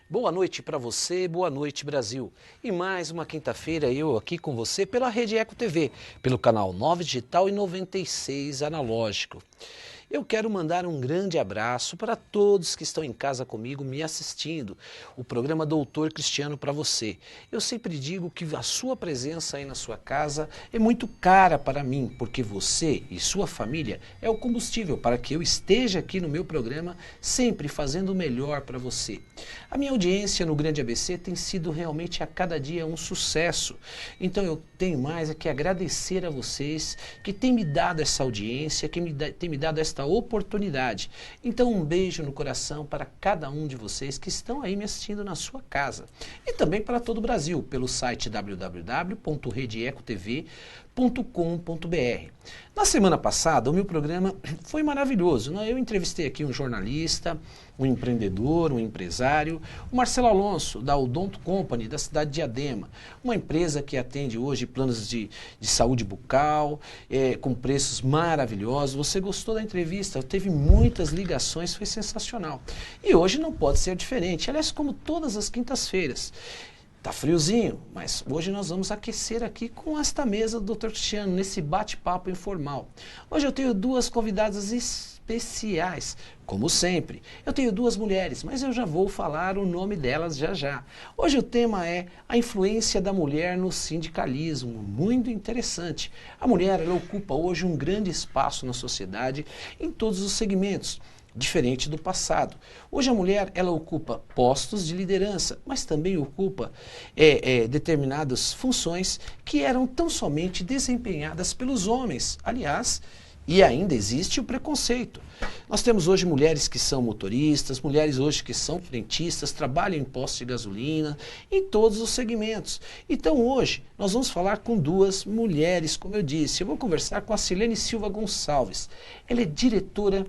Boa noite para você, boa noite Brasil. E mais uma quinta-feira eu aqui com você pela Rede Eco TV, pelo canal 9 Digital e 96 Analógico. Eu quero mandar um grande abraço para todos que estão em casa comigo me assistindo. O programa Doutor Cristiano para você. Eu sempre digo que a sua presença aí na sua casa é muito cara para mim, porque você e sua família é o combustível para que eu esteja aqui no meu programa sempre fazendo o melhor para você. A minha audiência no Grande ABC tem sido realmente a cada dia um sucesso. Então eu tenho mais que agradecer a vocês que têm me dado essa audiência, que têm me dado esta oportunidade. Então um beijo no coração para cada um de vocês que estão aí me assistindo na sua casa. E também para todo o Brasil, pelo site www.redeecotv.com.br. Na semana passada, o meu programa foi maravilhoso. Eu entrevistei aqui um jornalista, um empreendedor, um empresário, o Marcelo Alonso, da Odonto Company, da cidade de Diadema, uma empresa que atende hoje planos de saúde bucal, com preços maravilhosos. Você gostou da entrevista? Teve muitas ligações, foi sensacional. E hoje não pode ser diferente, aliás, como todas as quintas-feiras. Tá friozinho, mas hoje nós vamos aquecer aqui com esta mesa do Dr. Cristiano, nesse bate-papo informal. Hoje eu tenho duas convidadas especiais, como sempre. Eu tenho duas mulheres, mas eu já vou falar o nome delas já já. Hoje o tema é a influência da mulher no sindicalismo, muito interessante. A mulher, ela ocupa hoje um grande espaço na sociedade em todos os segmentos. Diferente do passado. Hoje a mulher, ela ocupa postos de liderança, mas também ocupa determinadas funções que eram tão somente desempenhadas pelos homens. Aliás, e ainda existe o preconceito. Nós temos hoje mulheres que são motoristas, mulheres hoje que são frentistas, trabalham em postos de gasolina, em todos os segmentos. Então hoje nós vamos falar com duas mulheres, como eu disse. Eu vou conversar com a Silene Silva Gonçalves. Ela é diretora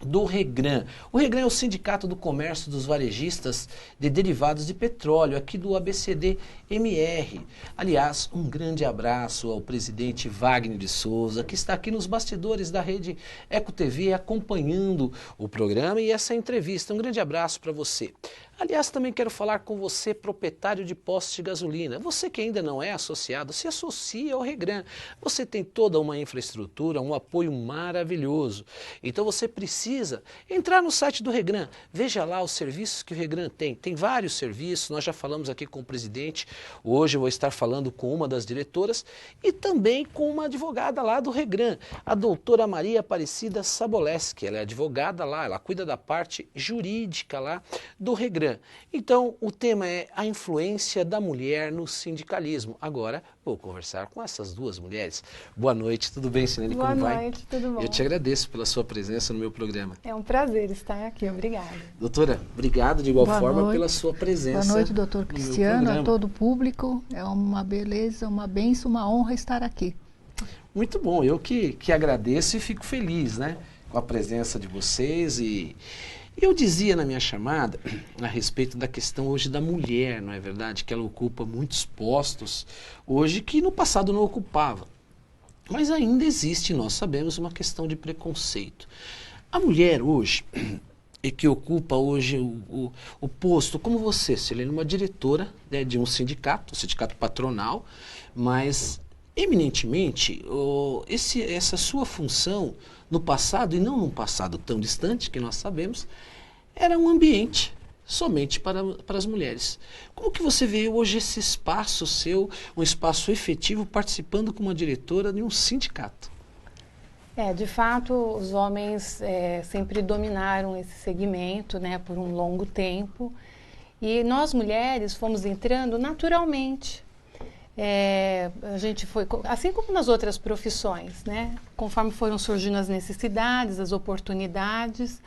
do Regran. O Regran é o Sindicato do Comércio dos Varejistas de Derivados de Petróleo, aqui do ABCD-MR. Aliás, um grande abraço ao presidente Wagner de Souza, que está aqui nos bastidores da Rede Eco TV acompanhando o programa e essa entrevista. Um grande abraço para você. Aliás, também quero falar com você, proprietário de postos de gasolina. Você que ainda não é associado, se associe ao Regran. Você tem toda uma infraestrutura, um apoio maravilhoso. Então você precisa entrar no site do Regran. Veja lá os serviços que o Regran tem. Tem vários serviços, nós já falamos aqui com o presidente. Hoje eu vou estar falando com uma das diretoras e também com uma advogada lá do Regran, a doutora Maria Aparecida Saboleski. Ela é advogada lá, ela cuida da parte jurídica lá do Regran. Então, o tema é a influência da mulher no sindicalismo. Agora, vou conversar com essas duas mulheres. Boa noite, tudo bem, Silene? Como vai? Boa noite, tudo bom? Eu te agradeço pela sua presença no meu programa. É um prazer estar aqui, obrigada. Doutora, obrigado de igual Boa forma noite. pela sua presença. Boa noite, doutor Cristiano, a todo o público. É uma beleza, uma bênção, uma honra estar aqui. Muito bom, eu que agradeço e fico feliz, né, com a presença de vocês. E eu dizia na minha chamada a respeito da questão hoje da mulher, não é verdade? Que ela ocupa muitos postos hoje que no passado não ocupava. Mas ainda existe, nós sabemos, uma questão de preconceito. A mulher hoje, que ocupa hoje o posto, como você, Silene, uma diretora, né, de um sindicato patronal, mas eminentemente essa sua função no passado, e não num passado tão distante, que nós sabemos, era um ambiente somente para as mulheres. Como que você vê hoje esse espaço seu, um espaço efetivo, participando como uma diretora de um sindicato? De fato, os homens sempre dominaram esse segmento, né, por um longo tempo, e nós mulheres fomos entrando naturalmente. A gente foi, assim como nas outras profissões, né, conforme foram surgindo as necessidades, as oportunidades,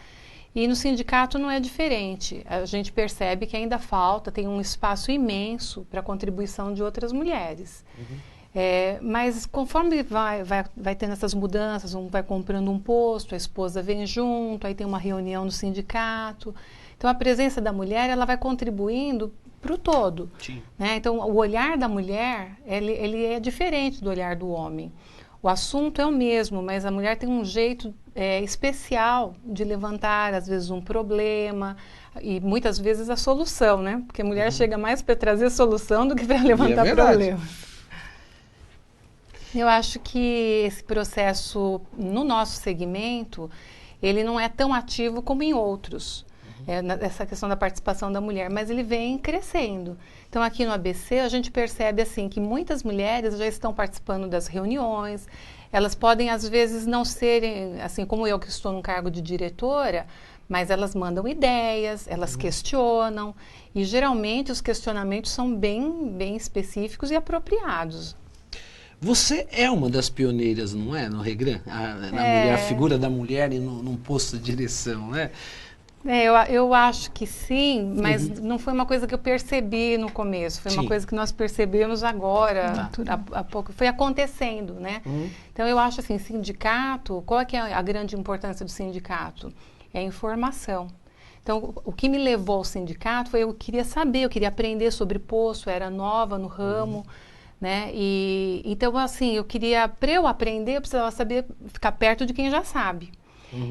e no sindicato não é diferente. A gente percebe que ainda falta, tem um espaço imenso para a contribuição de outras mulheres. Uhum. Mas conforme vai tendo essas mudanças, um vai comprando um posto, a esposa vem junto, aí tem uma reunião no sindicato. Então a presença da mulher, ela vai contribuindo para o todo. Né? Então o olhar da mulher, ele é diferente do olhar do homem. O assunto é o mesmo, mas a mulher tem um jeito especial de levantar, às vezes, um problema e muitas vezes a solução, né? Porque a mulher chega mais para trazer solução do que para levantar problema. Eu acho que esse processo, no nosso segmento, ele não é tão ativo como em outros. Essa questão da participação da mulher, mas ele vem crescendo. Então, aqui no ABC, a gente percebe assim que muitas mulheres já estão participando das reuniões, elas podem, às vezes, não serem, assim como eu que estou no cargo de diretora, mas elas mandam ideias, elas questionam, e geralmente os questionamentos são bem específicos e apropriados. Você é uma das pioneiras, não é, no Regran? A figura da mulher num posto de direção, né? Eu acho que sim, mas não foi uma coisa que eu percebi no começo. Foi uma coisa que nós percebemos agora, há pouco. Foi acontecendo, né? Então, eu acho assim, sindicato, qual é que é a grande importância do sindicato? É a informação. Então, o que me levou ao sindicato foi eu queria saber, eu queria aprender sobre posto, eu era nova no ramo, né? E então, assim, para eu aprender, eu precisava saber ficar perto de quem já sabe.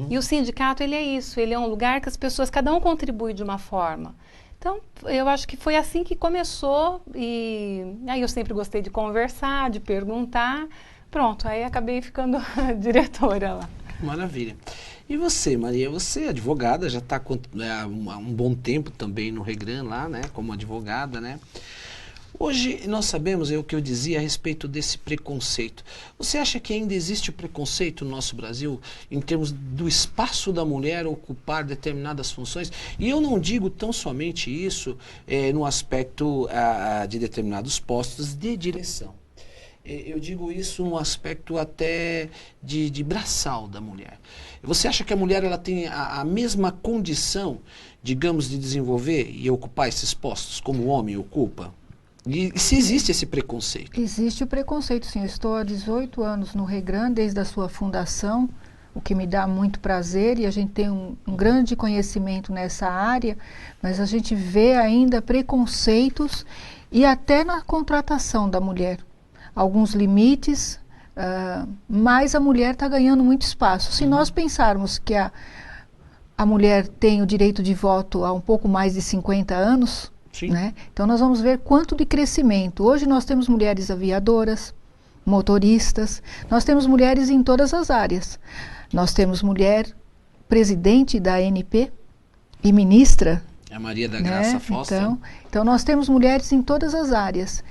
E o sindicato, ele é isso, ele é um lugar que as pessoas, cada um contribui de uma forma. Então, eu acho que foi assim que começou, e aí eu sempre gostei de conversar, de perguntar, pronto, aí acabei ficando diretora lá. Maravilha. E você, Maria, você é advogada, já está há um bom tempo também no Regran lá, né, como advogada, né? Hoje nós sabemos, é o que eu dizia a respeito desse preconceito. Você acha que ainda existe o preconceito no nosso Brasil em termos do espaço da mulher ocupar determinadas funções? E eu não digo tão somente isso no aspecto de determinados postos de direção. Eu digo isso no aspecto até de braçal da mulher. Você acha que a mulher ela tem a mesma condição, digamos, de desenvolver e ocupar esses postos como o homem ocupa? E se existe esse preconceito? Existe o preconceito, sim. Eu estou há 18 anos no Regran, desde a sua fundação, o que me dá muito prazer, e a gente tem um grande conhecimento nessa área, mas a gente vê ainda preconceitos e até na contratação da mulher. Alguns limites, mas a mulher está ganhando muito espaço. Se nós pensarmos que a mulher tem o direito de voto há um pouco mais de 50 anos... Né? Então nós vamos ver quanto de crescimento. Hoje nós temos mulheres aviadoras, motoristas, nós temos mulheres em todas as áreas. Nós temos mulher presidente da ANP e ministra. A Maria da Graça Foster. Então nós temos mulheres em todas as áreas.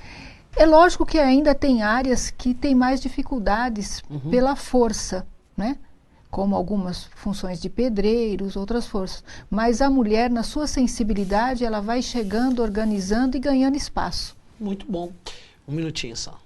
É lógico que ainda tem áreas que têm mais dificuldades pela força, né? Como algumas funções de pedreiros, outras forças. Mas a mulher, na sua sensibilidade, ela vai chegando, organizando e ganhando espaço. Muito bom. Um minutinho só.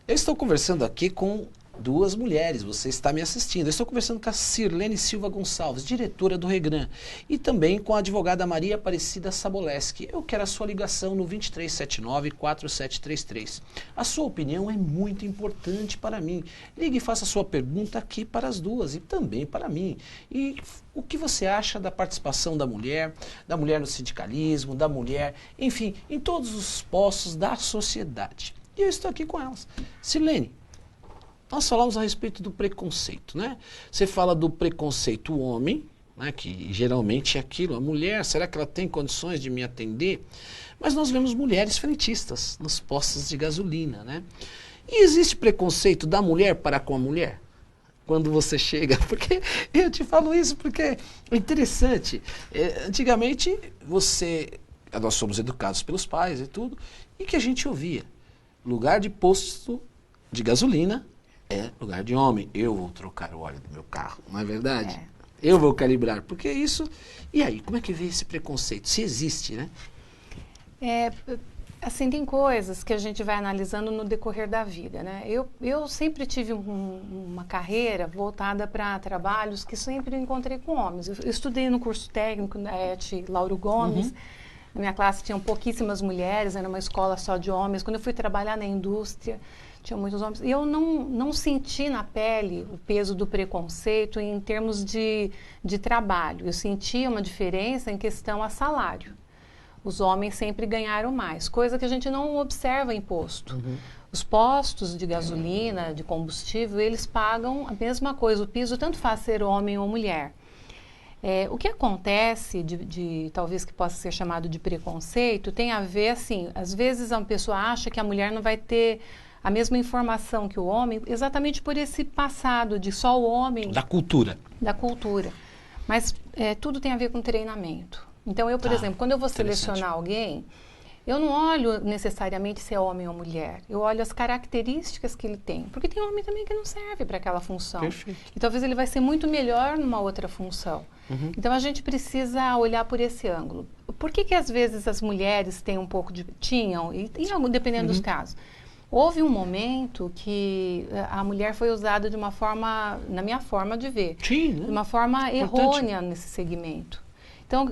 Eu estou conversando aqui com duas mulheres, você está me assistindo. Eu estou conversando com a Sirlene Silva Gonçalves, diretora do Regran, e também com a advogada Maria Aparecida Saboleski. Eu quero a sua ligação no 2379-4733. A sua opinião é muito importante para mim. Ligue e faça a sua pergunta aqui para as duas e também para mim. E o que você acha da participação da mulher no sindicalismo, da mulher, enfim, em todos os postos da sociedade. E eu estou aqui com elas. Sirlene, nós falamos a respeito do preconceito, né? Você fala do preconceito homem, né? Que geralmente é aquilo, a mulher, será que ela tem condições de me atender? Mas nós vemos mulheres frentistas nos postos de gasolina, né? E existe preconceito da mulher para com a mulher? Quando você chega, porque eu te falo isso porque é interessante. Antigamente, nós somos educados pelos pais e tudo, e que a gente ouvia, lugar de posto de gasolina é lugar de homem. Eu vou trocar o óleo do meu carro, não é verdade? Eu vou calibrar, porque isso... E aí, como é que vê esse preconceito? Se existe, né? Assim, tem coisas que a gente vai analisando no decorrer da vida, né? Eu sempre tive uma carreira voltada para trabalhos que sempre encontrei com homens. Eu estudei no curso técnico da ET Lauro Gomes. Na minha classe tinham pouquíssimas mulheres, era uma escola só de homens. Quando eu fui trabalhar na indústria, tinha muitos homens. E eu não senti na pele o peso do preconceito em termos de trabalho. Eu sentia uma diferença em questão a salário. Os homens sempre ganharam mais, coisa que a gente não observa em posto. Os postos de gasolina, de combustível, eles pagam a mesma coisa. O piso tanto faz ser homem ou mulher. O que acontece, talvez que possa ser chamado de preconceito, tem a ver, assim, às vezes uma pessoa acha que a mulher não vai ter a mesma informação que o homem, exatamente por esse passado de só o homem... Da cultura. Da cultura. Mas tudo tem a ver com treinamento. Então, eu, por exemplo, quando eu vou selecionar alguém, eu não olho necessariamente se é homem ou mulher. Eu olho as características que ele tem. Porque tem homem também que não serve para aquela função. Perfeito. E talvez ele vai ser muito melhor numa outra função. Então, a gente precisa olhar por esse ângulo. Por que às vezes as mulheres têm um pouco de... Tinham, e dependendo dos casos. Houve um momento que a mulher foi usada de uma forma, na minha forma de ver, Sim, né? de uma forma errônea nesse segmento. Então,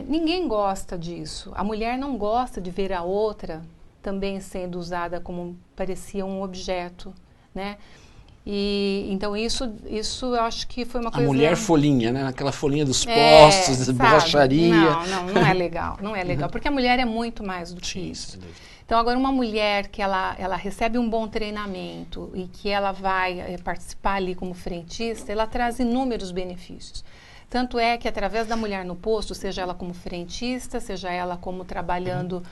ninguém gosta disso. A mulher não gosta de ver a outra também sendo usada como parecia um objeto, né? E então isso eu acho que foi uma coisa... A mulher folhinha, né? Aquela folhinha dos postos, da borracharia. Não é legal, não é legal, porque a mulher é muito mais do que isso. Então, agora, uma mulher que ela recebe um bom treinamento e que ela vai participar ali como frentista, ela traz inúmeros benefícios. Tanto é que, através da mulher no posto, seja ela como frentista, seja ela como trabalhando,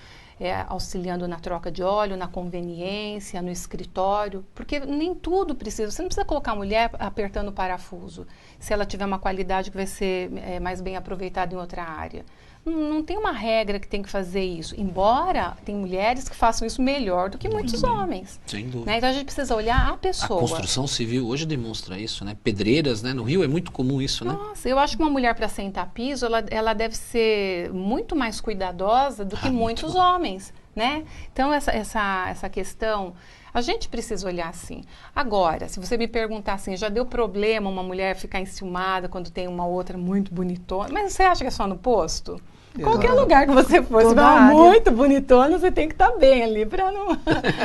auxiliando na troca de óleo, na conveniência, no escritório, porque nem tudo precisa, você não precisa colocar a mulher apertando o parafuso, se ela tiver uma qualidade que vai ser mais bem aproveitada em outra área. Não tem uma regra que tem que fazer isso, embora tem mulheres que façam isso melhor do que muitos homens. Sem dúvida. Né? Então a gente precisa olhar a pessoa. A construção civil hoje demonstra isso, né? Pedreiras, né? No Rio é muito comum isso, né? Nossa, eu acho que uma mulher para sentar piso, ela deve ser muito mais cuidadosa do que muitos homens, né? Então essa questão... A gente precisa olhar assim. Agora, se você me perguntar assim, já deu problema uma mulher ficar enciumada quando tem uma outra muito bonitona? Mas você acha que é só no posto? Qualquer lugar que você for, se for muito bonitona, você tem que estar bem ali para não...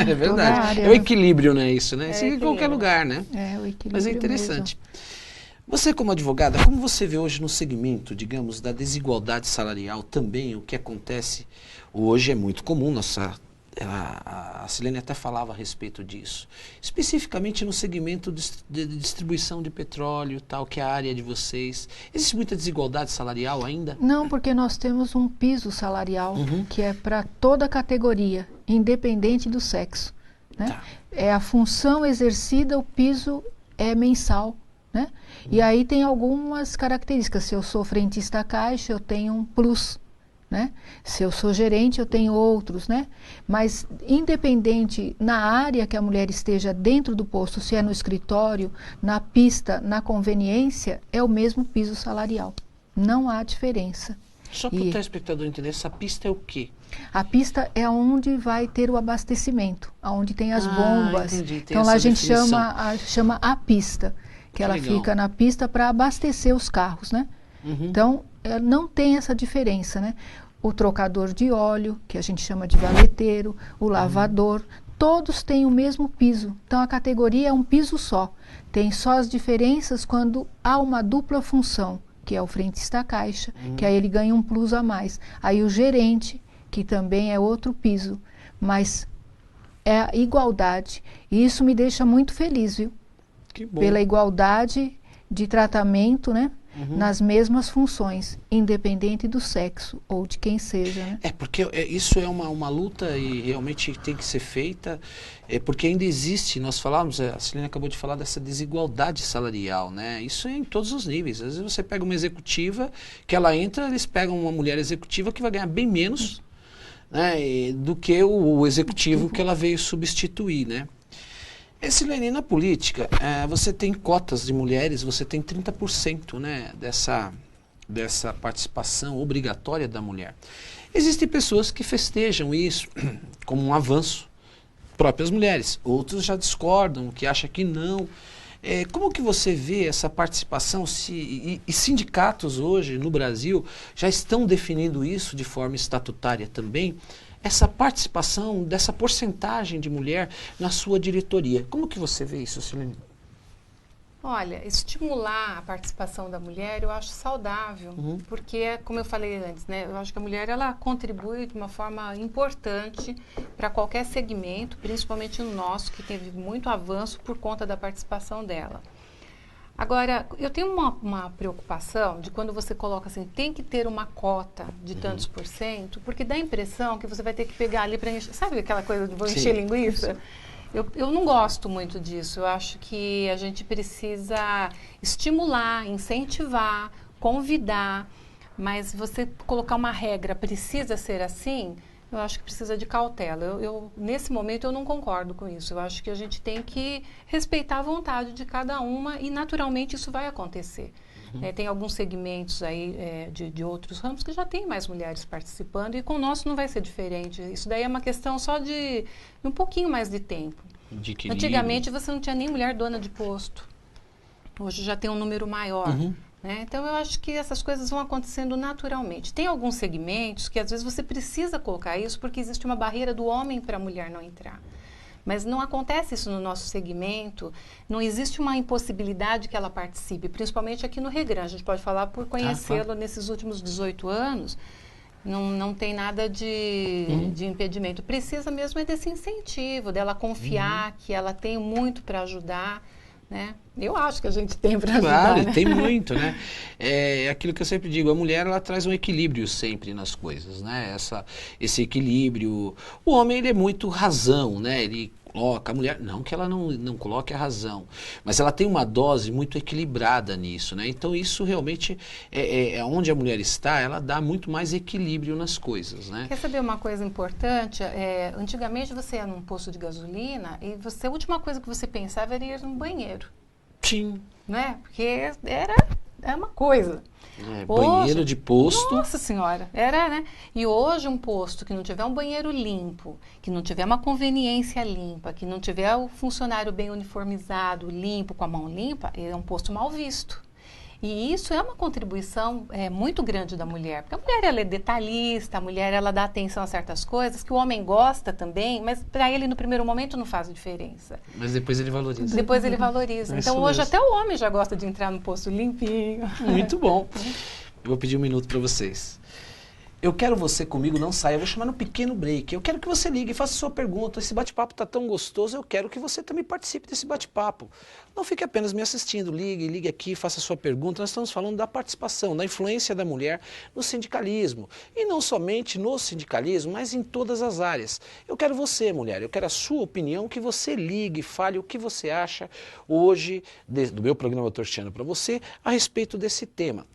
É verdade. É o equilíbrio, né? Isso, né? Isso em qualquer lugar, né? É o equilíbrio. Mas é interessante. Mesmo. Você, como advogada, como você vê hoje no segmento, digamos, da desigualdade salarial também, o que acontece hoje é muito comum, a Silene até falava a respeito disso, especificamente no segmento de distribuição de petróleo, tal, que é a área de vocês. Existe muita desigualdade salarial ainda? Não, porque nós temos um piso salarial que é para toda a categoria, independente do sexo. Né? Tá. É a função exercida, o piso é mensal. Né? E aí tem algumas características. Se eu sou frentista caixa, eu tenho um plus. Né? Se eu sou gerente, eu tenho outros, né? Mas independente na área que a mulher esteja dentro do posto, se é no escritório, na pista, na conveniência, é o mesmo piso salarial. Não há diferença. Só para o telespectador entender, essa pista é o quê? A pista é onde vai ter o abastecimento, onde tem as bombas. Entendi, então lá a gente chama a pista, que ela fica na pista para abastecer os carros, né? Então, não tem essa diferença, né? O trocador de óleo, que a gente chama de valeteiro, o lavador, todos têm o mesmo piso. Então, a categoria é um piso só. Tem só as diferenças quando há uma dupla função, que é o frentista caixa, que aí ele ganha um plus a mais. Aí o gerente, que também é outro piso, mas é a igualdade. E isso me deixa muito feliz, viu? Que bom. Pela igualdade de tratamento, né? Nas mesmas funções, independente do sexo ou de quem seja. Né? Porque isso é uma luta e realmente tem que ser feita, porque ainda existe, nós falamos, a Silene acabou de falar dessa desigualdade salarial, né? Isso é em todos os níveis. Às vezes você pega uma executiva, que ela entra, eles pegam uma mulher executiva que vai ganhar bem menos, né, do que o executivo que ela veio substituir, né? Silene, na política, você tem cotas de mulheres, você tem 30%, né, dessa participação obrigatória da mulher. Existem pessoas que festejam isso como um avanço, próprias mulheres. Outros já discordam, que acham que não. Como que você vê essa participação? E sindicatos hoje no Brasil já estão definindo isso de forma estatutária também? Essa participação dessa porcentagem de mulher na sua diretoria. Como que você vê isso, Silene? Olha, estimular a participação da mulher eu acho saudável, porque, como eu falei antes, né, eu acho que a mulher ela contribui de uma forma importante para qualquer segmento, principalmente no nosso, que teve muito avanço por conta da participação dela. Agora, eu tenho uma preocupação de quando você coloca assim, tem que ter uma cota de tantos por cento, porque dá a impressão que você vai ter que pegar ali para encher, sabe aquela coisa de vou encher linguiça? Eu não gosto muito disso. Eu acho que a gente precisa estimular, incentivar, convidar, mas você colocar uma regra, precisa ser assim, eu acho que precisa de cautela. Nesse momento, eu não concordo com isso. Eu acho que a gente tem que respeitar a vontade de cada uma e, naturalmente, isso vai acontecer. Tem alguns segmentos aí de outros ramos que já tem mais mulheres participando e com o nosso não vai ser diferente. Isso daí é uma questão só de um pouquinho mais de tempo. Antigamente você não tinha nem mulher dona de posto. Hoje já tem um número maior. Né? Então eu acho que essas coisas vão acontecendo naturalmente. Tem alguns segmentos que às vezes você precisa colocar isso porque existe uma barreira do homem para a mulher não entrar. Mas não acontece isso no nosso segmento, não existe uma impossibilidade que ela participe, principalmente aqui no Regran. A gente pode falar por conhecê-lo nesses últimos 18 anos, não tem nada de impedimento. Precisa mesmo é desse incentivo, dela confiar que ela tem muito para ajudar. Né? Eu acho que a gente tem para ajudar. Claro, né? Tem muito, né? É aquilo que eu sempre digo, a mulher ela traz um equilíbrio sempre nas coisas, né? Esse equilíbrio. O homem ele é muito razão, né? Ele coloca a mulher, não que ela não coloque a razão, mas ela tem uma dose muito equilibrada nisso, né? Então isso realmente é onde a mulher está, ela dá muito mais equilíbrio nas coisas, né? Quer saber uma coisa importante? Antigamente você ia num posto de gasolina e a última coisa que você pensava era ir no banheiro. Sim. Né? Porque era uma coisa. Banheiro de posto. Nossa Senhora, era, né? E hoje um posto que não tiver um banheiro limpo, que não tiver uma conveniência limpa, que não tiver o funcionário bem uniformizado, limpo, com a mão limpa, é um posto mal visto. E isso é uma contribuição muito grande da mulher, porque a mulher ela é detalhista, a mulher ela dá atenção a certas coisas que o homem gosta também, mas para ele no primeiro momento não faz diferença. Mas depois ele valoriza. Depois ele valoriza. Então hoje até o homem já gosta de entrar no posto limpinho. Muito bom. Eu vou pedir um minuto para vocês. Eu quero você comigo, não saia, eu vou chamar no pequeno break. Eu quero que você ligue e faça sua pergunta. Esse bate-papo está tão gostoso, eu quero que você também participe desse bate-papo. Não fique apenas me assistindo, ligue aqui, faça sua pergunta. Nós estamos falando da participação, da influência da mulher no sindicalismo. E não somente no sindicalismo, mas em todas as áreas. Eu quero você, mulher, eu quero a sua opinião, que você ligue, fale o que você acha hoje, do meu programa Torciano para você, a respeito desse tema.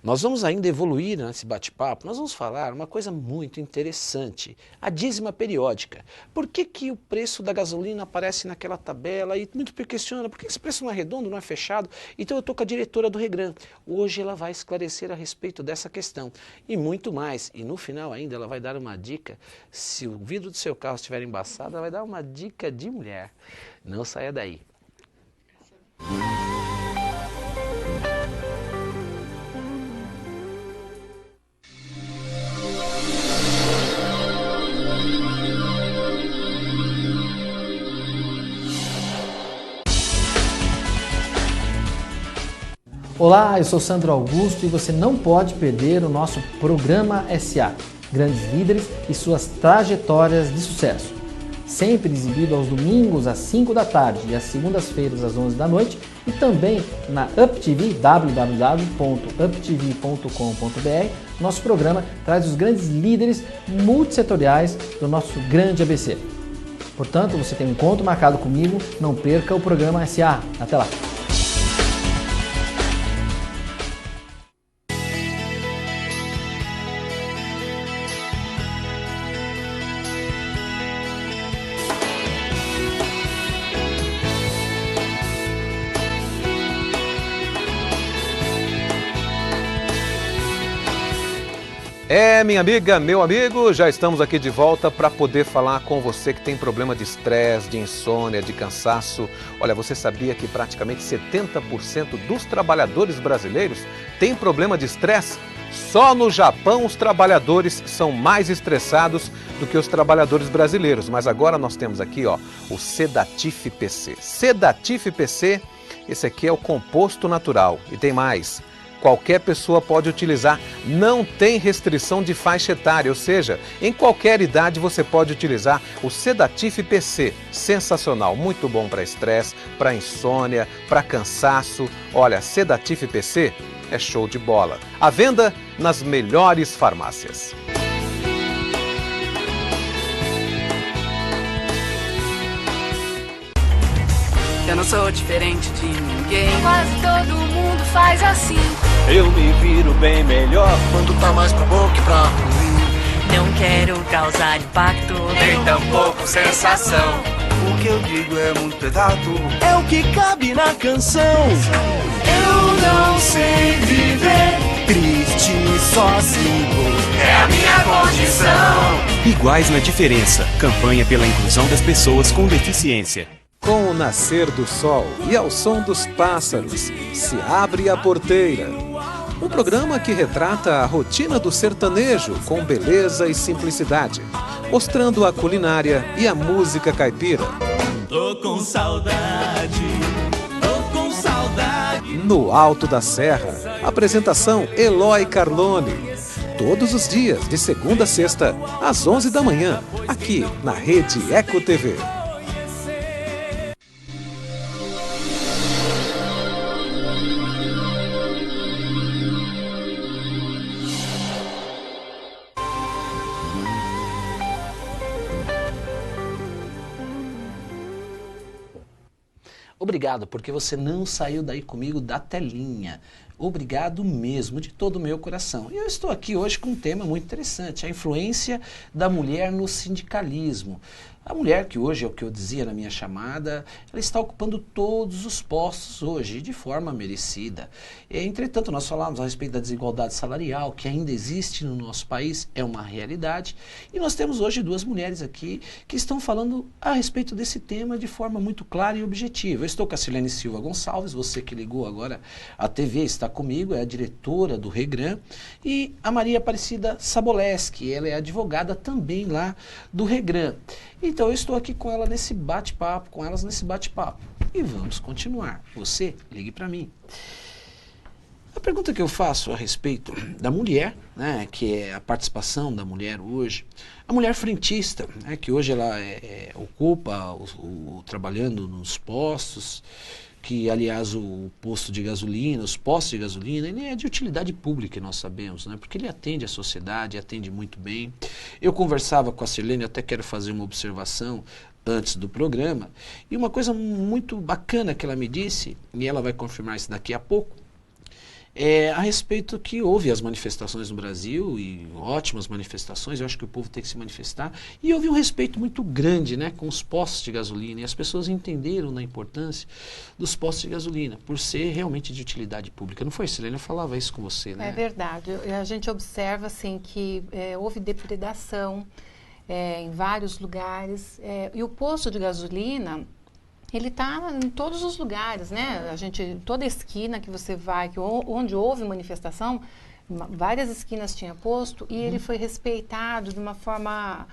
Nós vamos ainda evoluir nesse bate-papo, nós vamos falar uma coisa muito interessante, a dízima periódica. Por que o preço da gasolina aparece naquela tabela e muito me questiona, por que esse preço não é redondo, não é fechado? Então eu estou com a diretora do Regran, hoje ela vai esclarecer a respeito dessa questão e muito mais. E no final ainda ela vai dar uma dica, se o vidro do seu carro estiver embaçado, ela vai dar uma dica de mulher. Não saia daí. Olá, eu sou Sandro Augusto e você não pode perder o nosso Programa SA, Grandes Líderes e suas trajetórias de sucesso. Sempre exibido aos domingos às 5 da tarde e às segundas-feiras às 11 da noite e também na UpTV, www.uptv.com.br. Nosso programa traz os grandes líderes multissetoriais do nosso grande ABC. Portanto, você tem um encontro marcado comigo, não perca o Programa SA. Até lá! Minha amiga, meu amigo, já estamos aqui de volta para poder falar com você que tem problema de estresse, de insônia, de cansaço. Olha, você sabia que praticamente 70% dos trabalhadores brasileiros têm problema de estresse? Só no Japão os trabalhadores são mais estressados do que os trabalhadores brasileiros. Mas agora nós temos aqui, ó, o Sedatif PC. Sedatif PC, esse aqui é o composto natural. E tem mais. Qualquer pessoa pode utilizar, não tem restrição de faixa etária, ou seja, em qualquer idade você pode utilizar o Sedatif PC. Sensacional, muito bom para estresse, para insônia, para cansaço. Olha, Sedatif PC é show de bola. À venda nas melhores farmácias. Eu não sou diferente de ninguém. Quase todo mundo faz assim. Eu me viro bem melhor quando tá mais pra bom que pra ruim. Não quero causar impacto, nem tampouco sensação. O que eu digo é muito exato, é o que cabe na canção. Eu não sei viver triste sozinho, é a minha condição. Iguais na diferença. Campanha pela inclusão das pessoas com deficiência. Com o nascer do sol e ao som dos pássaros, se abre a porteira. Um programa que retrata a rotina do sertanejo com beleza e simplicidade, mostrando a culinária e a música caipira. Tô com saudade, tô com saudade. No Alto da Serra, apresentação Eloy Carlone. Todos os dias, de segunda a sexta, às 11 da manhã, aqui na Rede Eco TV. Obrigado, porque você não saiu daí comigo da telinha. Obrigado mesmo, de todo o meu coração. E eu estou aqui hoje com um tema muito interessante, a influência da mulher no sindicalismo. A mulher, que hoje é o que eu dizia na minha chamada, ela está ocupando todos os postos hoje, de forma merecida. Entretanto, nós falamos a respeito da desigualdade salarial, que ainda existe no nosso país, é uma realidade. E nós temos hoje duas mulheres aqui que estão falando a respeito desse tema de forma muito clara e objetiva. Eu estou com a Sirlene Silva Gonçalves, você que ligou agora à TV está comigo, é a diretora do Regran, e a Maria Aparecida Saboleski, ela é advogada também lá do Regran. Então eu estou aqui com ela nesse bate-papo, com elas nesse bate-papo. E vamos continuar. Você, ligue para mim. A pergunta que eu faço a respeito da mulher, né, que é a participação da mulher hoje, a mulher frentista, né, que hoje ela ocupa trabalhando nos postos, que aliás o posto de gasolina, os postos de gasolina, ele é de utilidade pública, nós sabemos, né? Porque ele atende a sociedade, atende muito bem. Eu conversava com a Sirlene, até quero fazer uma observação antes do programa, e uma coisa muito bacana que ela me disse, e ela vai confirmar isso daqui a pouco, a respeito que houve as manifestações no Brasil, e ótimas manifestações, eu acho que o povo tem que se manifestar, e houve um respeito muito grande, né, com os postos de gasolina, e as pessoas entenderam da importância dos postos de gasolina, por ser realmente de utilidade pública. Não foi, Sirlene? Eu falava isso com você, né? É verdade. A gente observa, assim, que houve depredação em vários lugares, e o posto de gasolina, ele está em todos os lugares, né? Toda esquina que você vai, onde houve manifestação, várias esquinas tinha posto e ele foi respeitado de uma forma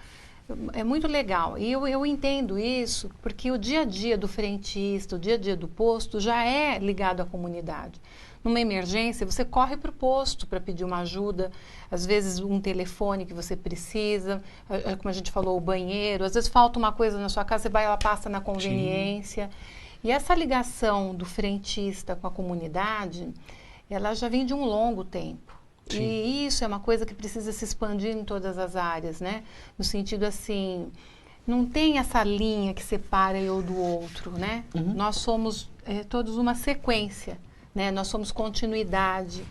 muito legal. E eu entendo isso porque o dia a dia do frentista, o dia a dia do posto já é ligado à comunidade. Numa emergência, você corre para o posto para pedir uma ajuda, às vezes um telefone que você precisa, como a gente falou, o banheiro, às vezes falta uma coisa na sua casa, você vai, ela passa na conveniência. Sim. E essa ligação do frentista com a comunidade, ela já vem de um longo tempo. Sim. E isso é uma coisa que precisa se expandir em todas as áreas, né? No sentido assim, não tem essa linha que separa eu do outro, né? Uhum. Nós somos todos uma sequência. Né? Nós somos continuidade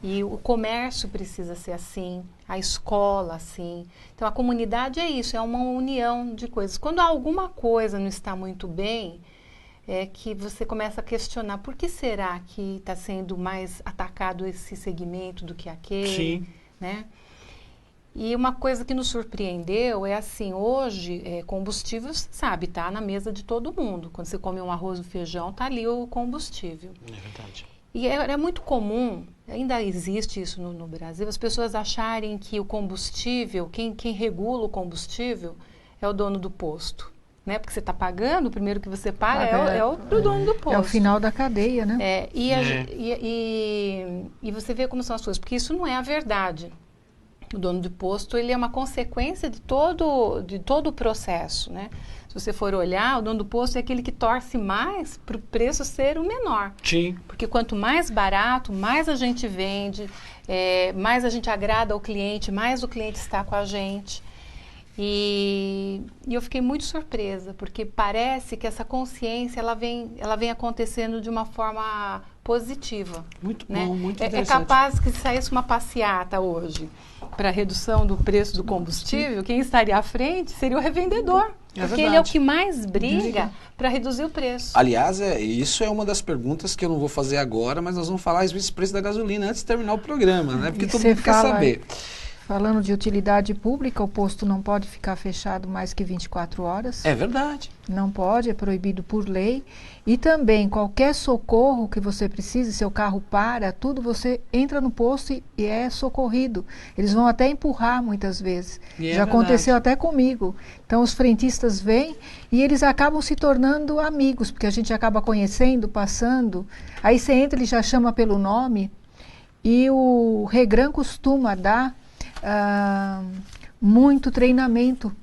e o comércio precisa ser assim, a escola assim. Então a comunidade é isso, é uma união de coisas. Quando alguma coisa não está muito bem, é que você começa a questionar por que será que está sendo mais atacado esse segmento do que aquele. Sim. Né? E uma coisa que nos surpreendeu é assim, hoje combustível, sabe, tá na mesa de todo mundo. Quando você come um arroz e feijão, tá ali o combustível. É verdade. E era muito comum, ainda existe isso no Brasil, as pessoas acharem que o combustível, quem regula o combustível é o dono do posto. Né? Porque você está pagando, o primeiro que você paga é o dono do posto. É o final da cadeia, né? E você vê como são as coisas, porque isso não é a verdade. O dono do posto, ele é uma consequência de todo o processo, né? Se você for olhar, o dono do posto é aquele que torce mais para o preço ser o menor. Sim. Porque quanto mais barato, mais a gente vende, mais a gente agrada ao cliente, mais o cliente está com a gente. E eu fiquei muito surpresa, porque parece que essa consciência ela vem acontecendo de uma forma positiva. Muito né? bom, muito É interessante. capaz que saísse uma passeata hoje para redução do preço do combustível, quem estaria à frente seria o revendedor. Porque ele é o que mais briga para reduzir o preço. Aliás, isso é uma das perguntas que eu não vou fazer agora, mas nós vamos falar a respeito do preço da gasolina antes de terminar o programa, né? Porque todo mundo quer saber. Falando de utilidade pública, o posto não pode ficar fechado mais que 24 horas. É verdade. Não pode, é proibido por lei. E também, qualquer socorro que você precise, seu carro para, tudo, você entra no posto e é socorrido. Eles vão até empurrar muitas vezes. Já aconteceu até comigo. Então, os frentistas vêm e eles acabam se tornando amigos, porque a gente acaba conhecendo, passando. Aí você entra, ele já chama pelo nome. E o Regran costuma dar muito treinamento.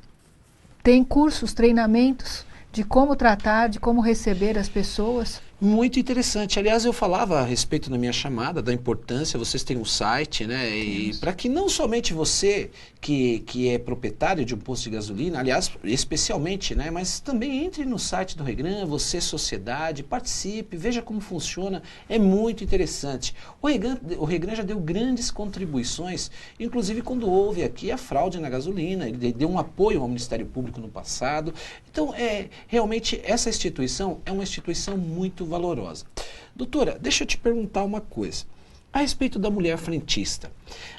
Tem cursos, treinamentos de como tratar, de como receber as pessoas. Muito interessante. Aliás, eu falava a respeito na minha chamada da importância, vocês têm um site, né? E para que não somente você, que é proprietário de um posto de gasolina, aliás, especialmente, né? Mas também entre no site do Regran, você, sociedade, participe, veja como funciona, é muito interessante. O Regran já deu grandes contribuições, inclusive quando houve aqui a fraude na gasolina, ele deu um apoio ao Ministério Público no passado. Então, realmente, essa instituição é uma instituição muito valorosa. Doutora, deixa eu te perguntar uma coisa. A respeito da mulher frentista.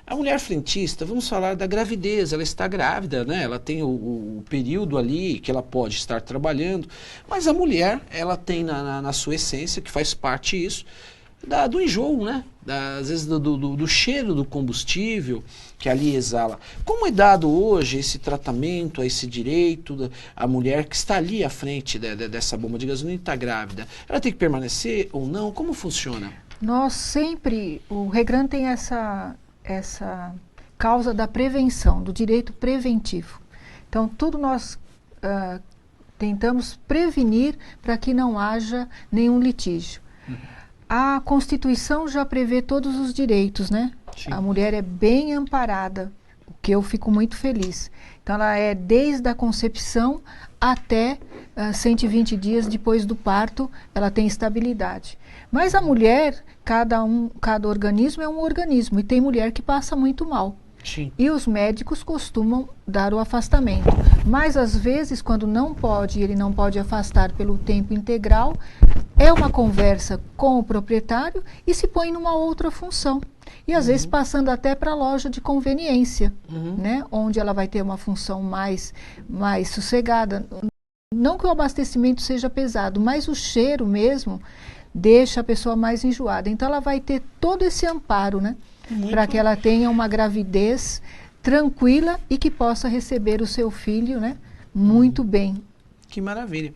A mulher frentista, vamos falar da gravidez, ela está grávida, né? Ela tem o período ali que ela pode estar trabalhando, mas a mulher, ela tem na sua essência, que faz parte disso, do enjoo, né? Às vezes do cheiro do combustível que ali exala. Como é dado hoje esse tratamento, esse direito a mulher que está ali à frente dessa bomba de gasolina e está grávida? Ela tem que permanecer ou não? Como funciona? Nós sempre, o Regran tem essa causa da prevenção, do direito preventivo. Então, tudo nós tentamos prevenir para que não haja nenhum litígio. A Constituição já prevê todos os direitos, né? Sim. A mulher é bem amparada, o que eu fico muito feliz. Então, ela é desde a concepção até 120 dias depois do parto, ela tem estabilidade. Mas a mulher, cada organismo é um organismo, e tem mulher que passa muito mal. Sim. E os médicos costumam dar o afastamento. Mas, às vezes, quando não pode, ele não pode afastar pelo tempo integral, é uma conversa com o proprietário e se põe numa outra função. E, às vezes, passando até para a loja de conveniência, né? Onde ela vai ter uma função mais sossegada. Não que o abastecimento seja pesado, mas o cheiro mesmo deixa a pessoa mais enjoada. Então, ela vai ter todo esse amparo, né? Para que ela tenha uma gravidez tranquila e que possa receber o seu filho, né, muito bem. Que maravilha.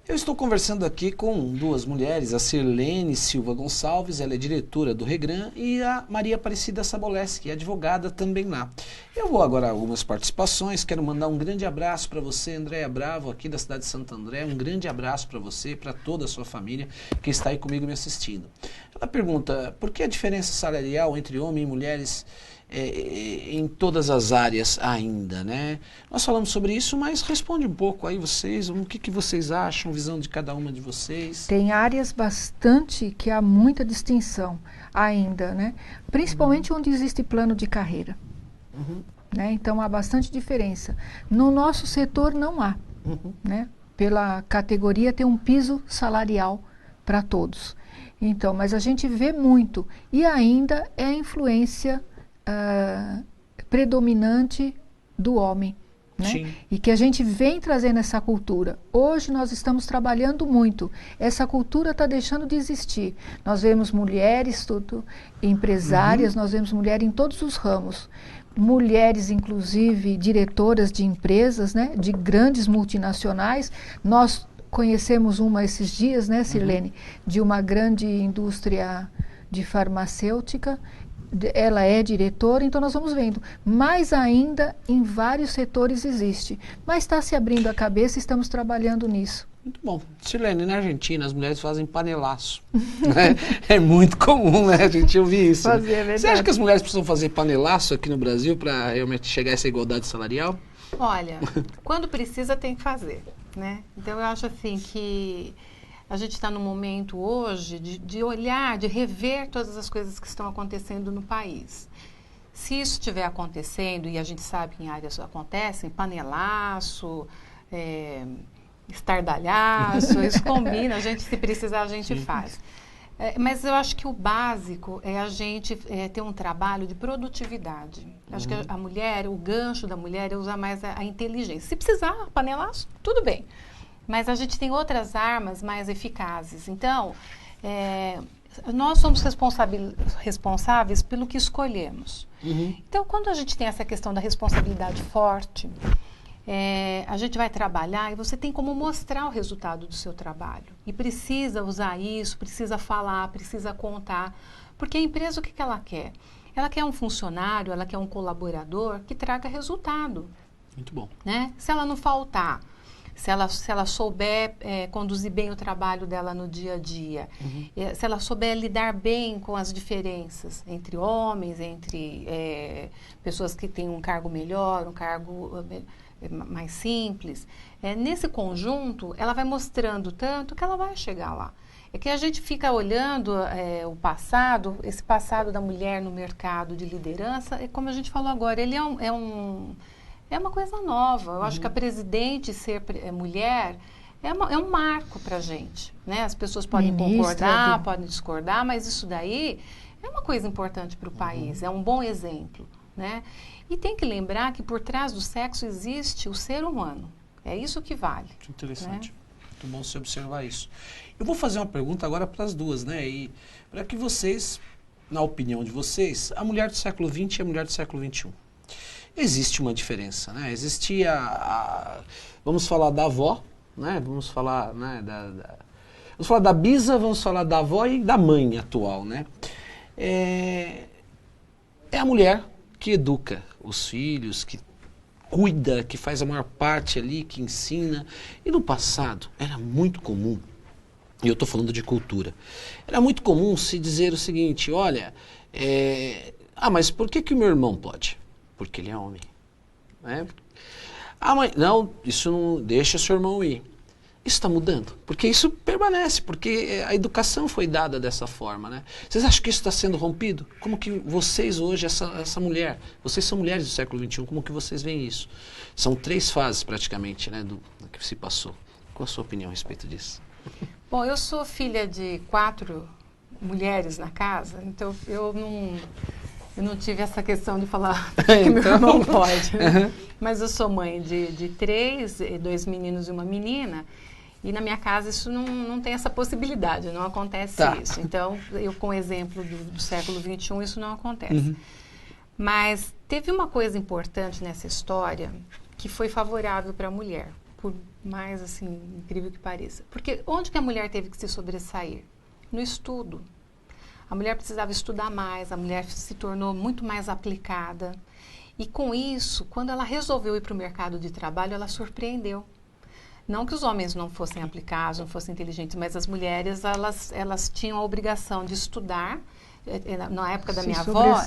Eu estou conversando aqui com duas mulheres, a Sirlene Silva Gonçalves, ela é diretora do Regran, e a Maria Aparecida Saboleschi, que é advogada também lá. Eu vou agora a algumas participações, quero mandar um grande abraço para você, Andréa Bravo, aqui da cidade de Santo André, um grande abraço para você e para toda a sua família que está aí comigo me assistindo. Ela pergunta, por que a diferença salarial entre homens e mulheres em todas as áreas ainda, né? Nós falamos sobre isso, mas responde um pouco aí vocês, o que vocês acham, visão de cada uma de vocês. Tem áreas bastante que há muita distinção ainda, né? Principalmente onde existe plano de carreira. Né? Então há bastante diferença. No nosso setor não há, né? Pela categoria tem um piso salarial para todos. Então, mas a gente vê muito e ainda é a influência predominante do homem, né? Sim. E que a gente vem trazendo essa cultura. Hoje nós estamos trabalhando muito. Essa cultura está deixando de existir. Nós vemos mulheres, empresárias, nós vemos mulheres em todos os ramos. Mulheres, inclusive, diretoras de empresas, né? De grandes multinacionais. Nós conhecemos uma esses dias, né, Sirlene? De uma grande indústria de farmacêutica. Ela é diretora, então nós vamos vendo. Mais ainda, em vários setores existe. Mas está se abrindo a cabeça e estamos trabalhando nisso. Muito bom. Sirlene, na Argentina as mulheres fazem panelaço. Né? É muito comum, né, a gente ouvir isso. Você acha que as mulheres precisam fazer panelaço aqui no Brasil para realmente chegar a essa igualdade salarial? Olha, quando precisa tem que fazer, né? Então eu acho assim que a gente está num momento hoje de olhar, de rever todas as coisas que estão acontecendo no país. Se isso estiver acontecendo, e a gente sabe que em áreas acontecem, panelaço, estardalhaço, isso combina, se precisar a gente faz. Mas eu acho que o básico é a gente ter um trabalho de produtividade. Acho que a mulher, o gancho da mulher é usar mais a inteligência. Se precisar panelaço, tudo bem. Mas a gente tem outras armas mais eficazes. Então, nós somos responsáveis pelo que escolhemos. Então, quando a gente tem essa questão da responsabilidade forte, a gente vai trabalhar e você tem como mostrar o resultado do seu trabalho. E precisa usar isso, precisa falar, precisa contar. Porque a empresa, o que ela quer? Ela quer um funcionário, ela quer um colaborador que traga resultado. Muito bom. Né? Se ela não faltar, se ela souber conduzir bem o trabalho dela no dia a dia, se ela souber lidar bem com as diferenças entre homens, entre pessoas que têm um cargo melhor, um cargo mais simples, nesse conjunto, ela vai mostrando tanto que ela vai chegar lá. É que a gente fica olhando o passado, esse passado da mulher no mercado de liderança, como a gente falou agora, ele é uma coisa nova. Eu acho que a presidente ser mulher é um marco para a gente. Né? As pessoas podem concordar, podem discordar, mas isso daí é uma coisa importante para o país, é um bom exemplo. Né? E tem que lembrar que por trás do sexo existe o ser humano. É isso que vale. Muito interessante. Né? Muito bom você observar isso. Eu vou fazer uma pergunta agora para as duas, né? E para que vocês, na opinião de vocês, a mulher do século XX e a mulher do século XXI. Existe uma diferença, né? Existe vamos falar da avó, né? Vamos falar, né, vamos falar da bisa, vamos falar da avó e da mãe atual, né? É a mulher que educa os filhos, que cuida, que faz a maior parte ali, que ensina. E no passado era muito comum, e eu estou falando de cultura, era muito comum se dizer o seguinte, olha, mas por que o meu irmão pode? Porque ele é homem. Né? Mas não, isso não, deixa seu irmão ir. Isso está mudando, porque isso permanece, porque a educação foi dada dessa forma, né? Vocês acham que isso está sendo rompido? Como que vocês hoje, essa mulher, vocês são mulheres do século XXI, como que vocês veem isso? São 3 fases praticamente, né, do que se passou. Qual a sua opinião a respeito disso? Bom, eu sou filha de 4 mulheres na casa, então eu não tive essa questão de falar que meu irmão pode. Mas eu sou mãe de 3, 2 meninos e uma menina. E na minha casa isso não tem essa possibilidade, não acontece isso. Então, eu com o exemplo do século XXI, isso não acontece. Mas teve uma coisa importante nessa história que foi favorável para a mulher, por mais assim incrível que pareça. Porque onde que a mulher teve que se sobressair? No estudo. A mulher precisava estudar mais, a mulher se tornou muito mais aplicada. E com isso, quando ela resolveu ir para o mercado de trabalho, ela surpreendeu. Não que os homens não fossem aplicados, não fossem inteligentes, mas as mulheres, elas tinham a obrigação de estudar. Na época da minha avó,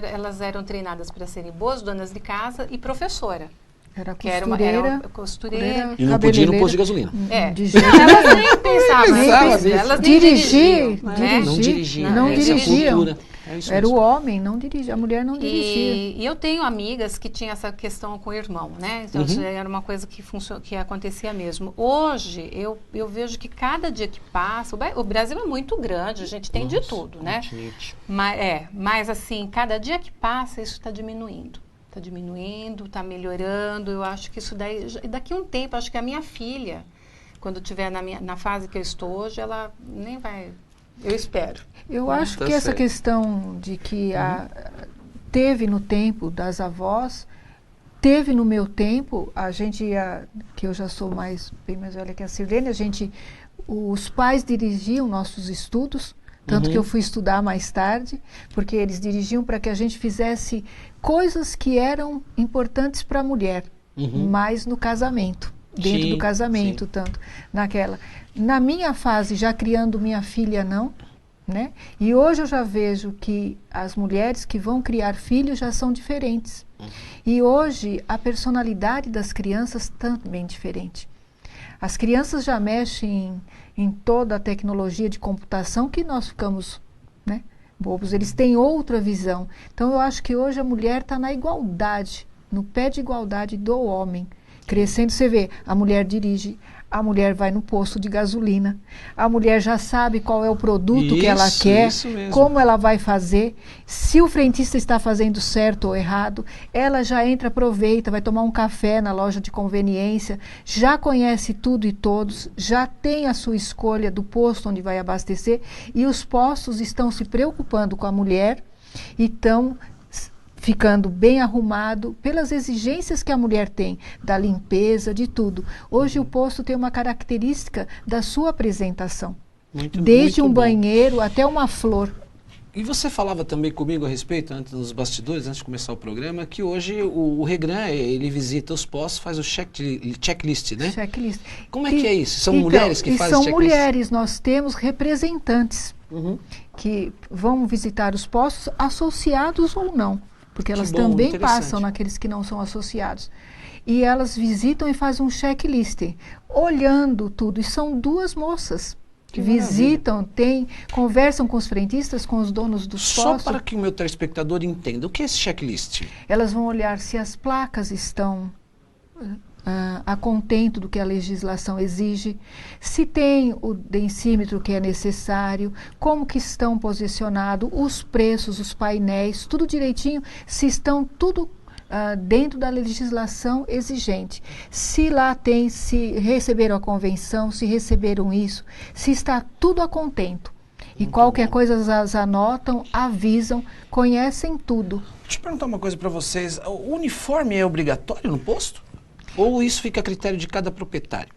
elas eram treinadas para serem boas donas de casa e professora. Era costureira. E não podia ir no posto de gasolina. Elas nem pensavam nisso. Elas nem dirigiam. Não dirigiam. Não dirigiam. Era o homem, não dirigia. A mulher não dirigia. E eu tenho amigas que tinham essa questão com o irmão, né? Então, era uma coisa que acontecia mesmo. Hoje, eu vejo que cada dia que passa... O Brasil é muito grande, a gente tem de tudo, né? Mas assim, cada dia que passa, isso está diminuindo. Está diminuindo, está melhorando. Eu acho que isso daí... Daqui a um tempo, acho que a minha filha, quando estiver na fase que eu estou hoje, ela nem vai... Eu espero. Eu acho Tá que essa certo. questão de que teve no tempo das avós, teve no meu tempo, a gente, que eu já sou bem mais velha que a Sirlene, os pais dirigiam nossos estudos, tanto que eu fui estudar mais tarde, porque eles dirigiam para que a gente fizesse coisas que eram importantes para a mulher, mas no casamento, dentro do casamento, tanto naquela. Na minha fase, já criando minha filha, não, né? E hoje eu já vejo que as mulheres que vão criar filhos já são diferentes. E hoje a personalidade das crianças também é diferente. As crianças já mexem em toda a tecnologia de computação que nós ficamos, né, bobos. Eles têm outra visão. Então eu acho que hoje a mulher está na igualdade, no pé de igualdade do homem. Crescendo, você vê, a mulher dirige, a mulher vai no posto de gasolina, a mulher já sabe qual é o produto que ela quer, como ela vai fazer, se o frentista está fazendo certo ou errado, ela já entra, aproveita, vai tomar um café na loja de conveniência, já conhece tudo e todos, já tem a sua escolha do posto onde vai abastecer, e os postos estão se preocupando com a mulher e estão ficando bem arrumado pelas exigências que a mulher tem, da limpeza, de tudo. Hoje o posto tem uma característica da sua apresentação. Desde um banheiro até uma flor. E você falava também comigo a respeito, antes dos bastidores, antes de começar o programa, que hoje o Regran, ele visita os postos, faz o checklist, né? Checklist. Como é que é isso? São mulheres que fazem são checklist? mulheres, nós temos representantes que vão visitar os postos, associados ou não. Porque elas também passam naqueles que não são associados. E elas visitam e fazem um checklist, olhando tudo. E são duas moças que visitam, conversam com os frentistas, com os donos dos postos. Só para que o meu telespectador entenda, o que é esse checklist? Elas vão olhar se as placas estão a contento do que a legislação exige, se tem o densímetro que é necessário, como que estão posicionados, os preços, os painéis, tudo direitinho, se estão tudo dentro da legislação exigente. Se lá se receberam a convenção, se receberam isso, se está tudo a contento. E qualquer coisa elas anotam, avisam, conhecem tudo. Deixa eu perguntar uma coisa para vocês. O uniforme é obrigatório no posto? Ou isso fica a critério de cada proprietário?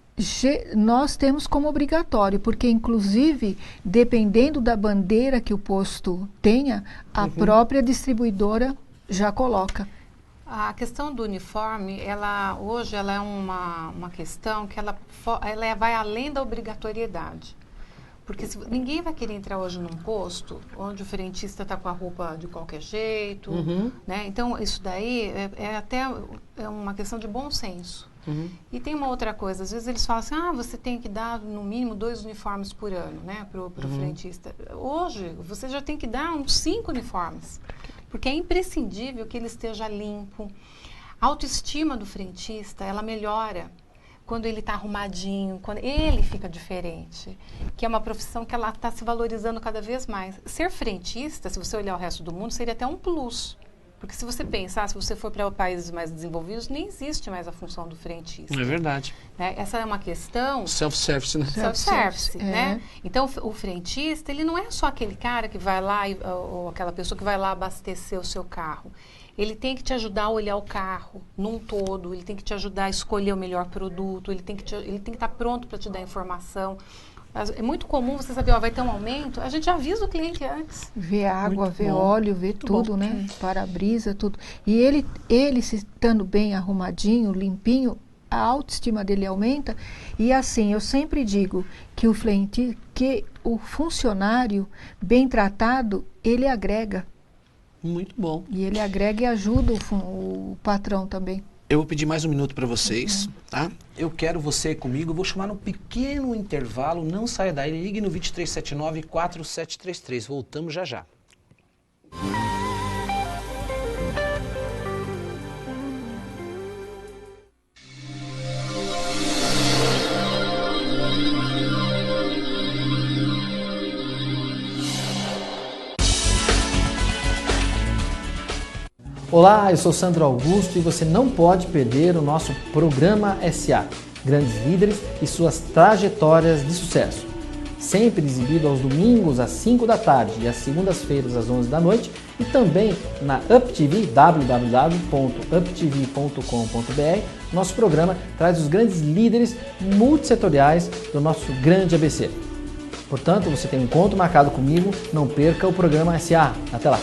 Nós temos como obrigatório, porque inclusive, dependendo da bandeira que o posto tenha, a própria distribuidora já coloca. A questão do uniforme, hoje ela é uma questão que ela vai além da obrigatoriedade. Porque ninguém vai querer entrar hoje num posto onde o frentista está com a roupa de qualquer jeito, né? Então, isso daí é uma questão de bom senso. E tem uma outra coisa, às vezes eles falam assim, você tem que dar no mínimo 2 uniformes por ano, né, para o frentista. Hoje, você já tem que dar uns 5 uniformes, porque é imprescindível que ele esteja limpo. A autoestima do frentista, ela melhora quando ele está arrumadinho, quando ele fica diferente, que é uma profissão que ela está se valorizando cada vez mais. Ser frentista, se você olhar o resto do mundo, seria até um plus. Porque se você pensar, se você for para países mais desenvolvidos, nem existe mais a função do frentista. É verdade. Né? Essa é uma questão... Self-service, né? Self-service, né? Então, o frentista, ele não é só aquele cara que vai lá, ou aquela pessoa que vai lá abastecer o seu carro. Ele tem que te ajudar a olhar o carro num todo, ele tem que te ajudar a escolher o melhor produto, ele tem que estar pronto para te dar informação. É muito comum você saber, vai ter um aumento, a gente já avisa o cliente antes. Vê água, vê óleo, vê tudo, né? Para-brisa, tudo. E ele se estando bem arrumadinho, limpinho, a autoestima dele aumenta. E assim, eu sempre digo que o funcionário bem tratado, ele agrega. Muito bom. E ele agrega e ajuda o patrão também. Eu vou pedir mais um minuto para vocês, tá? Eu quero você comigo, eu vou chamar um pequeno intervalo, não saia daí, ligue no 2379-4733, voltamos já já. Olá, eu sou Sandro Augusto e você não pode perder o nosso Programa SA, Grandes Líderes e suas trajetórias de sucesso. Sempre exibido aos domingos às 5 da tarde e às segundas-feiras às 11 da noite e também na UpTV, www.uptv.com.br. Nosso programa traz os grandes líderes multissetoriais do nosso grande ABC. Portanto, você tem um encontro marcado comigo, não perca o Programa SA. Até lá!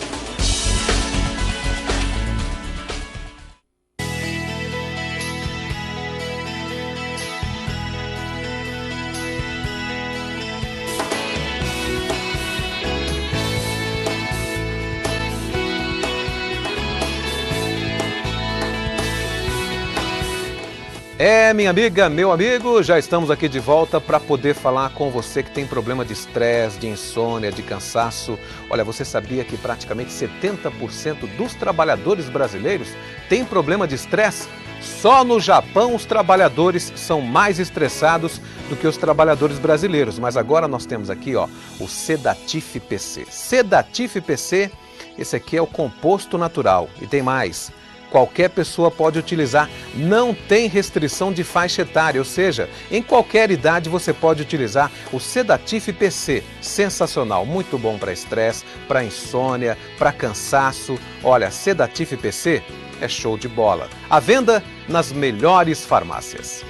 Minha amiga, meu amigo, já estamos aqui de volta para poder falar com você que tem problema de estresse, de insônia, de cansaço. Olha, você sabia que praticamente 70% dos trabalhadores brasileiros têm problema de estresse? Só no Japão os trabalhadores são mais estressados do que os trabalhadores brasileiros. Mas agora nós temos aqui, ó, o Sedatif PC. Sedatif PC, esse aqui é o composto natural. E tem mais. Qualquer pessoa pode utilizar, não tem restrição de faixa etária, ou seja, em qualquer idade você pode utilizar o Sedatif PC. Sensacional, muito bom para estresse, para insônia, para cansaço. Olha, Sedatif PC é show de bola. À venda nas melhores farmácias.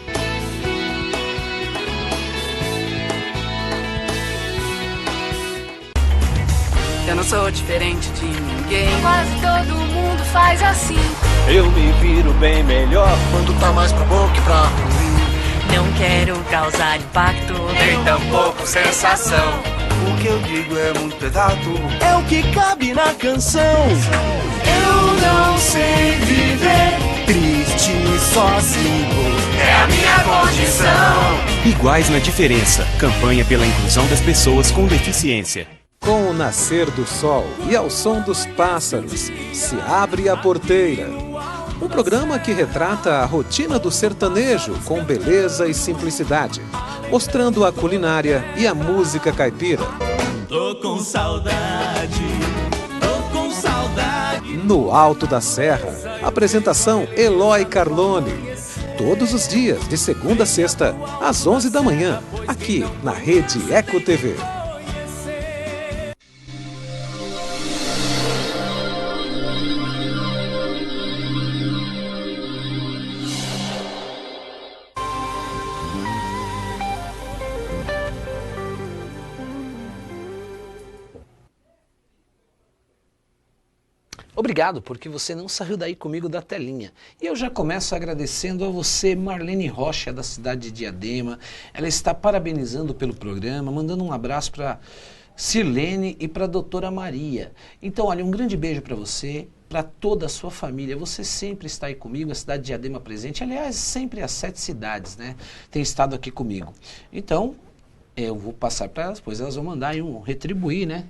Eu não sou diferente de ninguém. Quase todo mundo faz assim. Eu me viro bem melhor quando tá mais pra bom que pra ruim. Não quero causar impacto, Nem tampouco sensação. O que eu digo é muito exato, é o que cabe na canção. Eu não sei viver triste sozinho, é a minha condição. Iguais na diferença. Campanha pela inclusão das pessoas com deficiência. Com o nascer do sol e ao som dos pássaros, se abre a porteira. Um programa que retrata a rotina do sertanejo com beleza e simplicidade, mostrando a culinária e a música caipira. Tô com saudade, No Alto da Serra, apresentação Eloy Carlone. Todos os dias, de segunda a sexta, às 11 da manhã, aqui na Rede Eco TV. Obrigado, porque você não saiu daí comigo da telinha. E eu já começo agradecendo a você, Marlene Rocha, da cidade de Diadema. Ela está parabenizando pelo programa, mandando um abraço para Sirlene e para a doutora Maria. Então, olha, um grande beijo para você, para toda a sua família. Você sempre está aí comigo, a cidade de Diadema presente. Aliás, sempre as 7 cidades, né? Tem estado aqui comigo. Então, eu vou passar para elas, pois elas vão mandar aí retribuir, né?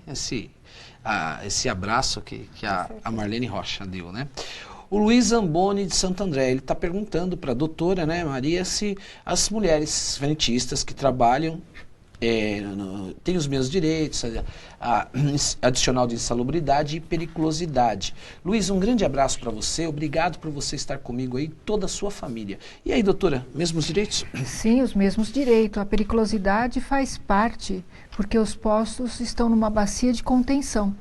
Esse abraço que a Marlene Rocha deu, né? O Luiz Zamboni de Santo André, ele está perguntando para a doutora, né, Maria, se as mulheres frentistas que trabalham têm os mesmos direitos, adicional de insalubridade e periculosidade. Luiz, um grande abraço para você, obrigado por você estar comigo aí, toda a sua família. E aí, doutora, mesmos direitos? Sim, os mesmos direitos. A periculosidade faz parte, porque os postos estão numa bacia de contenção.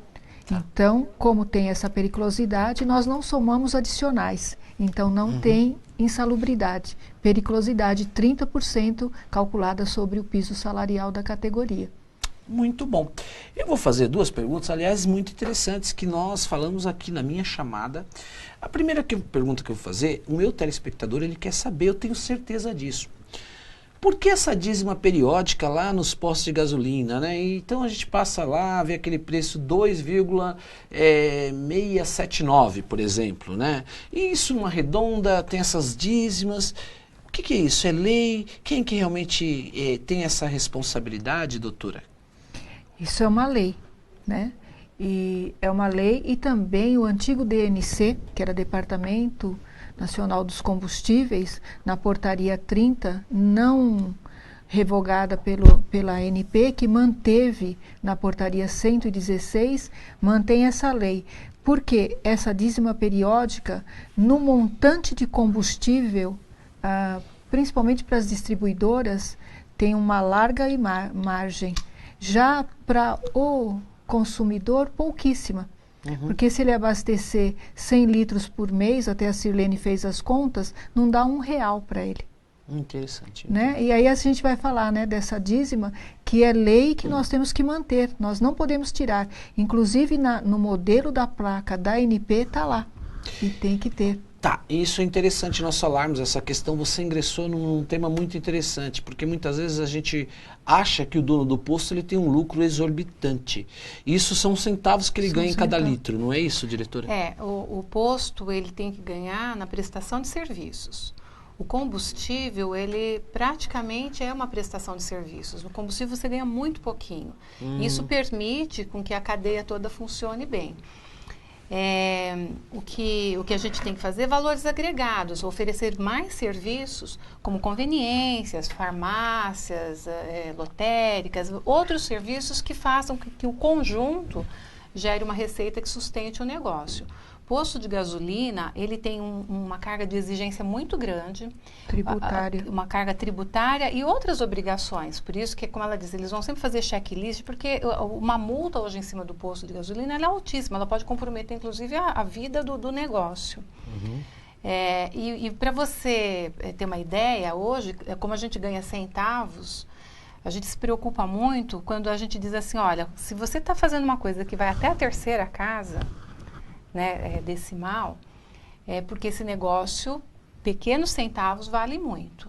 Então, como tem essa periculosidade, nós não somamos adicionais. Então, não tem insalubridade. Periculosidade, 30% calculada sobre o piso salarial da categoria. Muito bom. Eu vou fazer 2 perguntas, aliás, muito interessantes, que nós falamos aqui na minha chamada. A primeira pergunta que eu vou fazer, o meu telespectador, ele quer saber, eu tenho certeza disso. Por que essa dízima periódica lá nos postos de gasolina, né? Então a gente passa lá, vê aquele preço 2,679, por exemplo, né? E isso numa redonda tem essas dízimas. O que é isso? É lei? Quem que realmente tem essa responsabilidade, doutora? Isso é uma lei, né? E é uma lei e também o antigo DNC, que era Departamento Nacional dos Combustíveis, na portaria 30, não revogada pela ANP, que manteve na portaria 116, mantém essa lei. Porque essa dízima periódica, no montante de combustível, principalmente para as distribuidoras, tem uma larga margem. Já para o consumidor, pouquíssima. Porque se ele abastecer 100 litros por mês, até a Sirlene fez as contas, não dá R$1 para ele. Interessante. Né? E aí a gente vai falar, né, dessa dízima, que é lei que nós temos que manter, nós não podemos tirar. Inclusive no modelo da placa da ANP está lá, e tem que ter. Tá, isso é interessante nós falarmos, essa questão, você ingressou num tema muito interessante, porque muitas vezes a gente acha que o dono do posto ele tem um lucro exorbitante. Isso são centavos que ele ganha em cada litro, não é isso, diretora? O posto ele tem que ganhar na prestação de serviços. O combustível, ele praticamente é uma prestação de serviços. No combustível você ganha muito pouquinho. Isso permite com que a cadeia toda funcione bem. O que a gente tem que fazer é valores agregados, oferecer mais serviços, como conveniências, farmácias, lotéricas, outros serviços que façam que o conjunto gere uma receita que sustente o negócio. Posto de gasolina, ele tem uma carga de exigência muito grande. Tributária. Uma carga tributária e outras obrigações. Por isso que, como ela diz, eles vão sempre fazer checklist, porque uma multa hoje em cima do posto de gasolina ela é altíssima. Ela pode comprometer, inclusive, a vida do negócio. E para você ter uma ideia, hoje, como a gente ganha centavos, a gente se preocupa muito quando a gente diz assim, olha, se você está fazendo uma coisa que vai até a terceira casa, né, decimal, porque esse negócio, pequenos centavos, vale muito.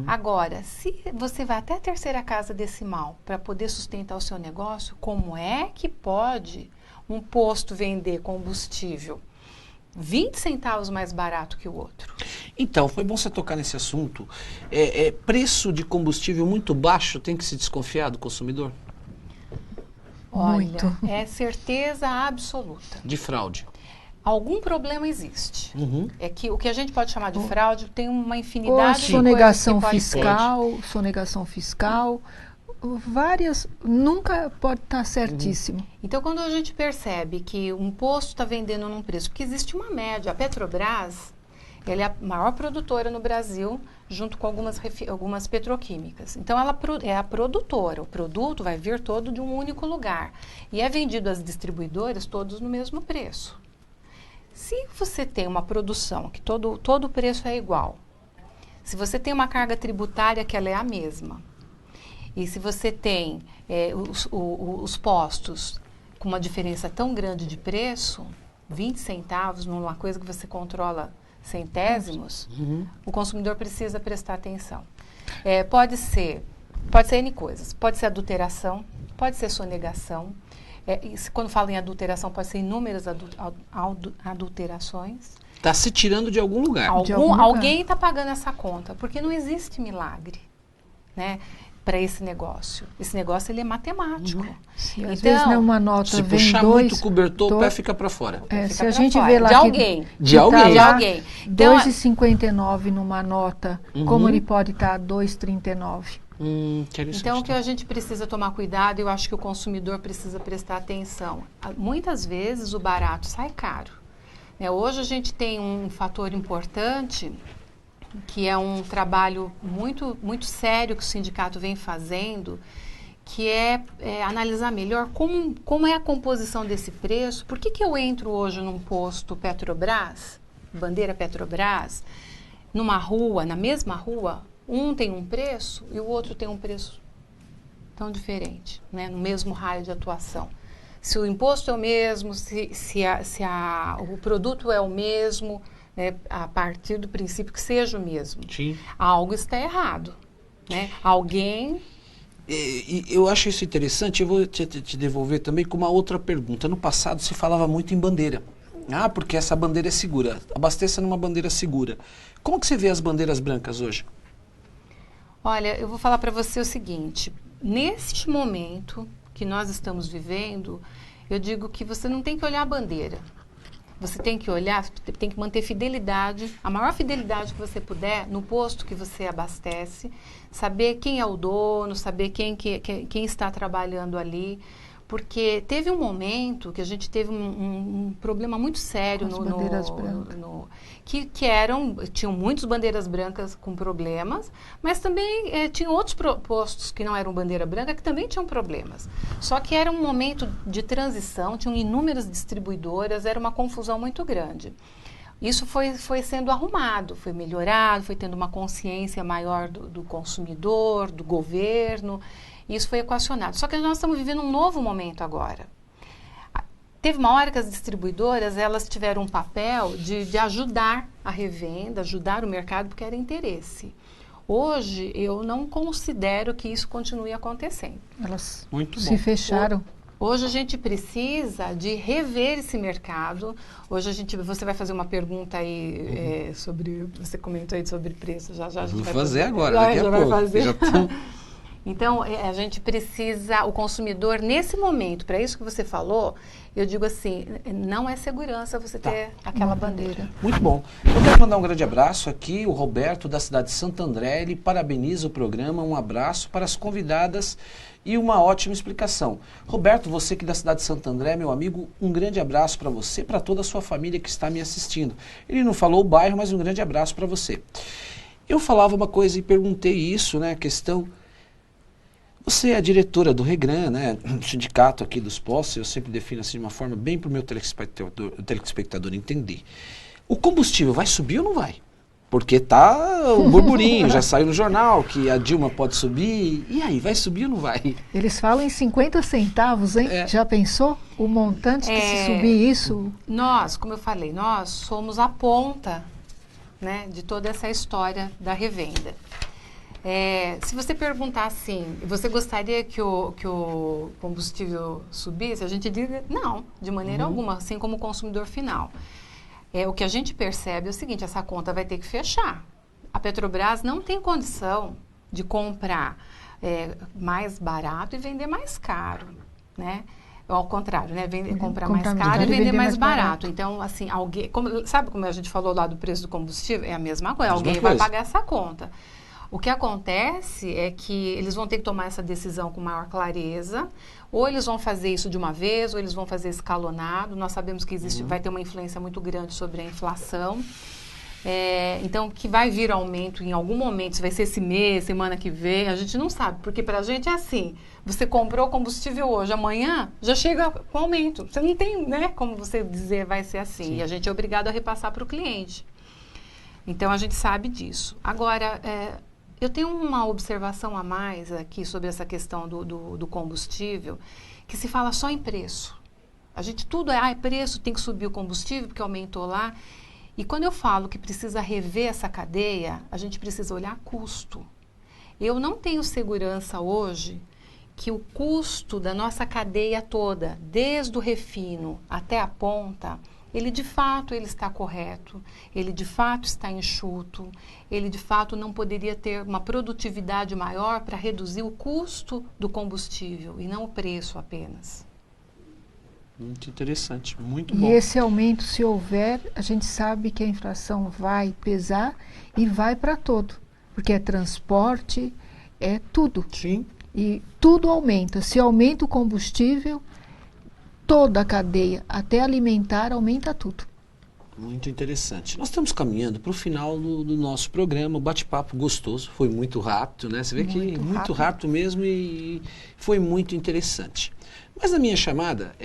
Agora, se você vai até a terceira casa decimal para poder sustentar o seu negócio, como é que pode um posto vender combustível 20 centavos mais barato que o outro? Então, foi bom você tocar nesse assunto. Preço de combustível muito baixo tem que se desconfiar do consumidor? Muito. Olha, é certeza absoluta. De fraude. Algum problema existe. É que o que a gente pode chamar de fraude tem uma infinidade de sonegação coisas que sonegação fiscal, várias, nunca pode estar certíssimo. Então, quando a gente percebe que um posto está vendendo num preço, porque existe uma média, a Petrobras, ela é a maior produtora no Brasil, junto com algumas petroquímicas. Então, ela é a produtora, o produto vai vir todo de um único lugar e é vendido às distribuidoras todos no mesmo preço. Se você tem uma produção que todo o preço é igual, se você tem uma carga tributária que ela é a mesma, e se você tem os postos com uma diferença tão grande de preço, 20 centavos numa coisa que você controla centésimos, o consumidor precisa prestar atenção. Pode ser N coisas, pode ser adulteração, pode ser sonegação. Quando falo em adulteração, pode ser inúmeras adulterações. Está se tirando de algum lugar. Alguém está pagando essa conta, porque não existe milagre, né, para esse negócio. Esse negócio ele é matemático. Então, às vezes, uma nota se vem puxar muito o cobertor, o pé fica para fora. Se a gente vê lá de alguém. De alguém. Então, 2,59 numa nota, como ele pode estar 2,39? Então, o que a gente precisa tomar cuidado, eu acho que o consumidor precisa prestar atenção. Muitas vezes o barato sai caro. Hoje a gente tem um fator importante, que é um trabalho muito, muito sério que o sindicato vem fazendo, que é analisar melhor como é a composição desse preço. Por que eu entro hoje num posto Petrobras, bandeira Petrobras, numa rua, na mesma rua, um tem um preço e o outro tem um preço tão diferente, né, no mesmo raio de atuação. Se o imposto é o mesmo, se o produto é o mesmo, né, a partir do princípio que seja o mesmo, Sim. Algo está errado, né? Alguém... Eu acho isso interessante, eu vou te devolver também com uma outra pergunta. No passado se falava muito em bandeira. Porque essa bandeira é segura. Abasteça numa bandeira segura. Como que você vê as bandeiras brancas hoje? Olha, eu vou falar para você o seguinte, neste momento que nós estamos vivendo, eu digo que você não tem que olhar a bandeira. Você tem que olhar, tem que manter fidelidade, a maior fidelidade que você puder no posto que você abastece, saber quem é o dono, saber quem está trabalhando ali, Porque teve um momento que a gente teve um problema muito sério Com as bandeiras brancas. Tinham muitas bandeiras brancas com problemas, mas também tinham outros postos que não eram bandeira branca que também tinham problemas. Só que era um momento de transição, tinham inúmeras distribuidoras, era uma confusão muito grande. Isso foi sendo arrumado, foi melhorado, foi tendo uma consciência maior do consumidor, do governo. Isso foi equacionado. Só que nós estamos vivendo um novo momento agora. Teve uma hora que as distribuidoras, elas tiveram um papel de ajudar a revenda, ajudar o mercado, porque era interesse. Hoje, eu não considero que isso continue acontecendo. Elas Muito se bom. fecharam. Hoje a gente precisa de rever esse mercado. Hoje você vai fazer uma pergunta aí sobre, você comentou aí sobre preço, já a gente Vou vai fazer fazer. agora, daqui a vai pouco. fazer. Já tô... Então, a gente precisa, o consumidor, nesse momento, para isso que você falou, eu digo assim, não é segurança você ter aquela bandeira. Muito bom. Eu quero mandar um grande abraço aqui, o Roberto, da cidade de Santo André. Ele parabeniza o programa, um abraço para as convidadas e uma ótima explicação. Roberto, você aqui da cidade de Santo André, meu amigo, um grande abraço para você, para toda a sua família que está me assistindo. Ele não falou o bairro, mas um grande abraço para você. Eu falava uma coisa e perguntei isso, né, a questão... Você é a diretora do Regran, né, sindicato aqui dos postos, eu sempre defino assim de uma forma bem para o meu telespectador entender. O combustível vai subir ou não vai? Porque tá o burburinho, já saiu no jornal que a Dilma pode subir, e aí, vai subir ou não vai? Eles falam em 50 centavos, hein? Já pensou o montante que se subir isso? Nós, como eu falei, nós somos a ponta, né, de toda essa história da revenda. Se você perguntar assim, você gostaria que o combustível subisse? A gente diz não, de maneira alguma, assim como o consumidor final. O que a gente percebe é o seguinte, essa conta vai ter que fechar. A Petrobras não tem condição de comprar mais barato e vender mais caro, né? Ao contrário, né? Comprar mais caro e vender mais barato. Então, assim, sabe como a gente falou lá do preço do combustível? É a mesma coisa, alguém vai pagar essa conta. O que acontece é que eles vão ter que tomar essa decisão com maior clareza, ou eles vão fazer isso de uma vez, ou eles vão fazer escalonado. Nós sabemos que vai ter uma influência muito grande sobre a inflação. Então, que vai vir aumento em algum momento, se vai ser esse mês, semana que vem, a gente não sabe, porque para a gente é assim, você comprou combustível hoje, amanhã já chega com aumento. Você não tem, né, como você dizer vai ser assim, Sim. E a gente é obrigado a repassar para o cliente. Então, a gente sabe disso. Agora, eu tenho uma observação a mais aqui sobre essa questão do combustível, que se fala só em preço. A gente tudo é preço, tem que subir o combustível porque aumentou lá. E quando eu falo que precisa rever essa cadeia, a gente precisa olhar custo. Eu não tenho segurança hoje que o custo da nossa cadeia toda, desde o refino até a ponta, ele de fato está correto, ele de fato está enxuto, ele de fato não poderia ter uma produtividade maior para reduzir o custo do combustível e não o preço apenas. Muito interessante, muito bom. E esse aumento, se houver, a gente sabe que a inflação vai pesar e vai para todo, porque é transporte, é tudo. Sim. E tudo aumenta. Se aumenta o combustível, toda a cadeia, até alimentar, aumenta tudo. Muito interessante. Nós estamos caminhando para o final do nosso programa, o bate-papo gostoso, foi muito rápido, né? Você vê que muito rápido mesmo e foi muito interessante. Mas na minha chamada,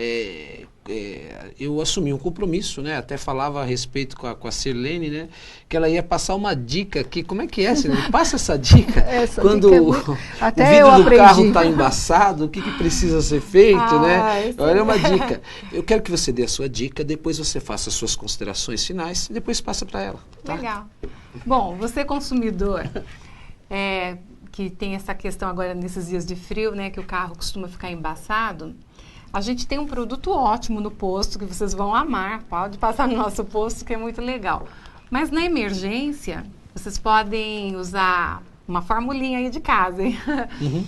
eu assumi um compromisso, né? Até falava a respeito com a Sirlene, né? Que ela ia passar uma dica aqui. Como é que é, Sirlene? Passa essa dica. Quando dica o vidro do carro está embaçado, o que precisa ser feito, né? Olha uma dica. Eu quero que você dê a sua dica, depois você faça as suas considerações finais e depois passa para ela. Tá? Legal. Bom, você consumidor, que tem essa questão agora nesses dias de frio, né, que o carro costuma ficar embaçado, a gente tem um produto ótimo no posto que vocês vão amar, pode passar no nosso posto que é muito legal. Mas na emergência, vocês podem usar uma formulinha aí de casa, hein? Uhum.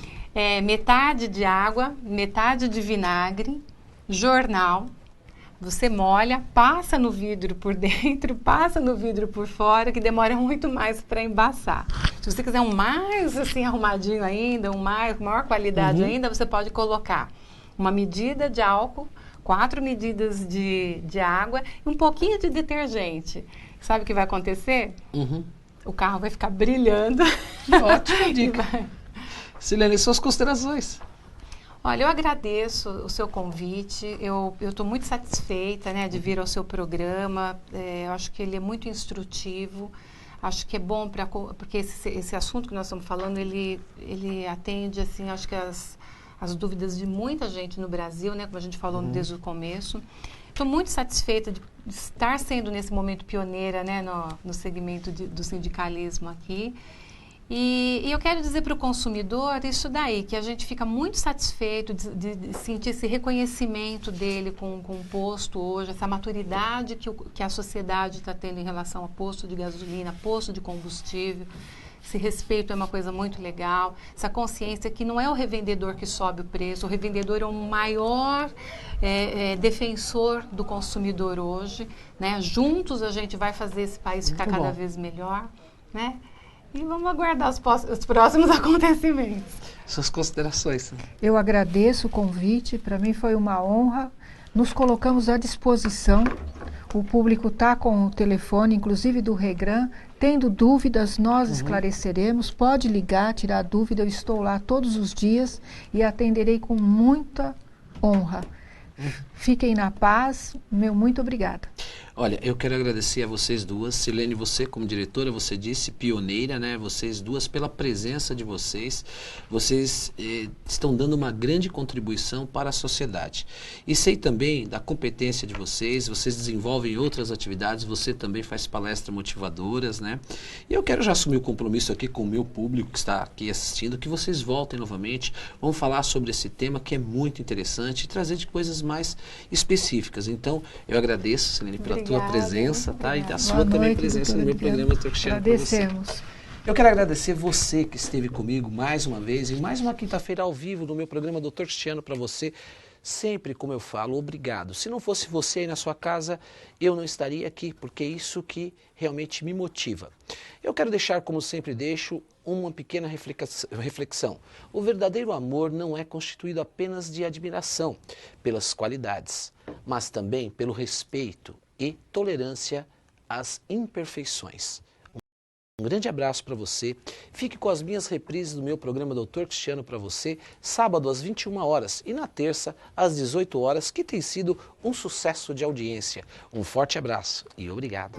Metade de água, metade de vinagre, jornal. Você molha, passa no vidro por dentro, passa no vidro por fora, que demora muito mais para embaçar. Se você quiser um mais assim arrumadinho ainda, com maior qualidade ainda, você pode colocar uma medida de álcool, 4 medidas de água e um pouquinho de detergente. Sabe o que vai acontecer? O carro vai ficar brilhando. Ótima dica. Silene, suas considerações. Olha, eu agradeço o seu convite, eu estou muito satisfeita, né, de vir ao seu programa, eu acho que ele é muito instrutivo, acho que é bom, porque esse assunto que nós estamos falando, ele atende, assim, acho que as dúvidas de muita gente no Brasil, né, como a gente falou desde o começo. Estou muito satisfeita de estar sendo, nesse momento, pioneira, né, no segmento do sindicalismo aqui. E eu quero dizer para o consumidor isso daí, que a gente fica muito satisfeito de sentir esse reconhecimento dele com o posto hoje, essa maturidade que a sociedade está tendo em relação a posto de gasolina, posto de combustível. Esse respeito é uma coisa muito legal, essa consciência que não é o revendedor que sobe o preço, o revendedor é o maior defensor do consumidor hoje, né? Juntos a gente vai fazer esse país ficar cada vez melhor, né? E vamos aguardar os próximos acontecimentos. Suas considerações. Eu agradeço o convite, para mim foi uma honra. Nos colocamos à disposição. O público está com o telefone, inclusive do Regran. Tendo dúvidas, nós esclareceremos. Pode ligar, tirar dúvida. Eu estou lá todos os dias e atenderei com muita honra. Fiquem na paz. Meu muito obrigada. Olha, eu quero agradecer a vocês duas. Silene, você como diretora, você disse pioneira, né? Vocês duas, pela presença de vocês. Vocês estão dando uma grande contribuição para a sociedade. E sei também da competência de vocês desenvolvem outras atividades, você também faz palestras motivadoras, né? E eu quero já assumir o compromisso aqui com o meu público que está aqui assistindo, que vocês voltem novamente, vamos falar sobre esse tema que é muito interessante e trazer de coisas mais específicas. Então, eu agradeço, Silene, pela tua presença, tá? E a sua também presença no meu programa Dr. Cristiano. Agradecemos. Eu quero agradecer você que esteve comigo mais uma vez, em mais uma quinta-feira ao vivo no meu programa Dr. Cristiano para você. Sempre, como eu falo, obrigado. Se não fosse você aí na sua casa, eu não estaria aqui, porque é isso que realmente me motiva. Eu quero deixar, como sempre deixo, uma pequena reflexão. O verdadeiro amor não é constituído apenas de admiração pelas qualidades, mas também pelo respeito e tolerância às imperfeições. Um grande abraço para você. Fique com as minhas reprises do meu programa Dr. Cristiano para você, sábado às 21 horas e na terça às 18 horas, que tem sido um sucesso de audiência. Um forte abraço e obrigado.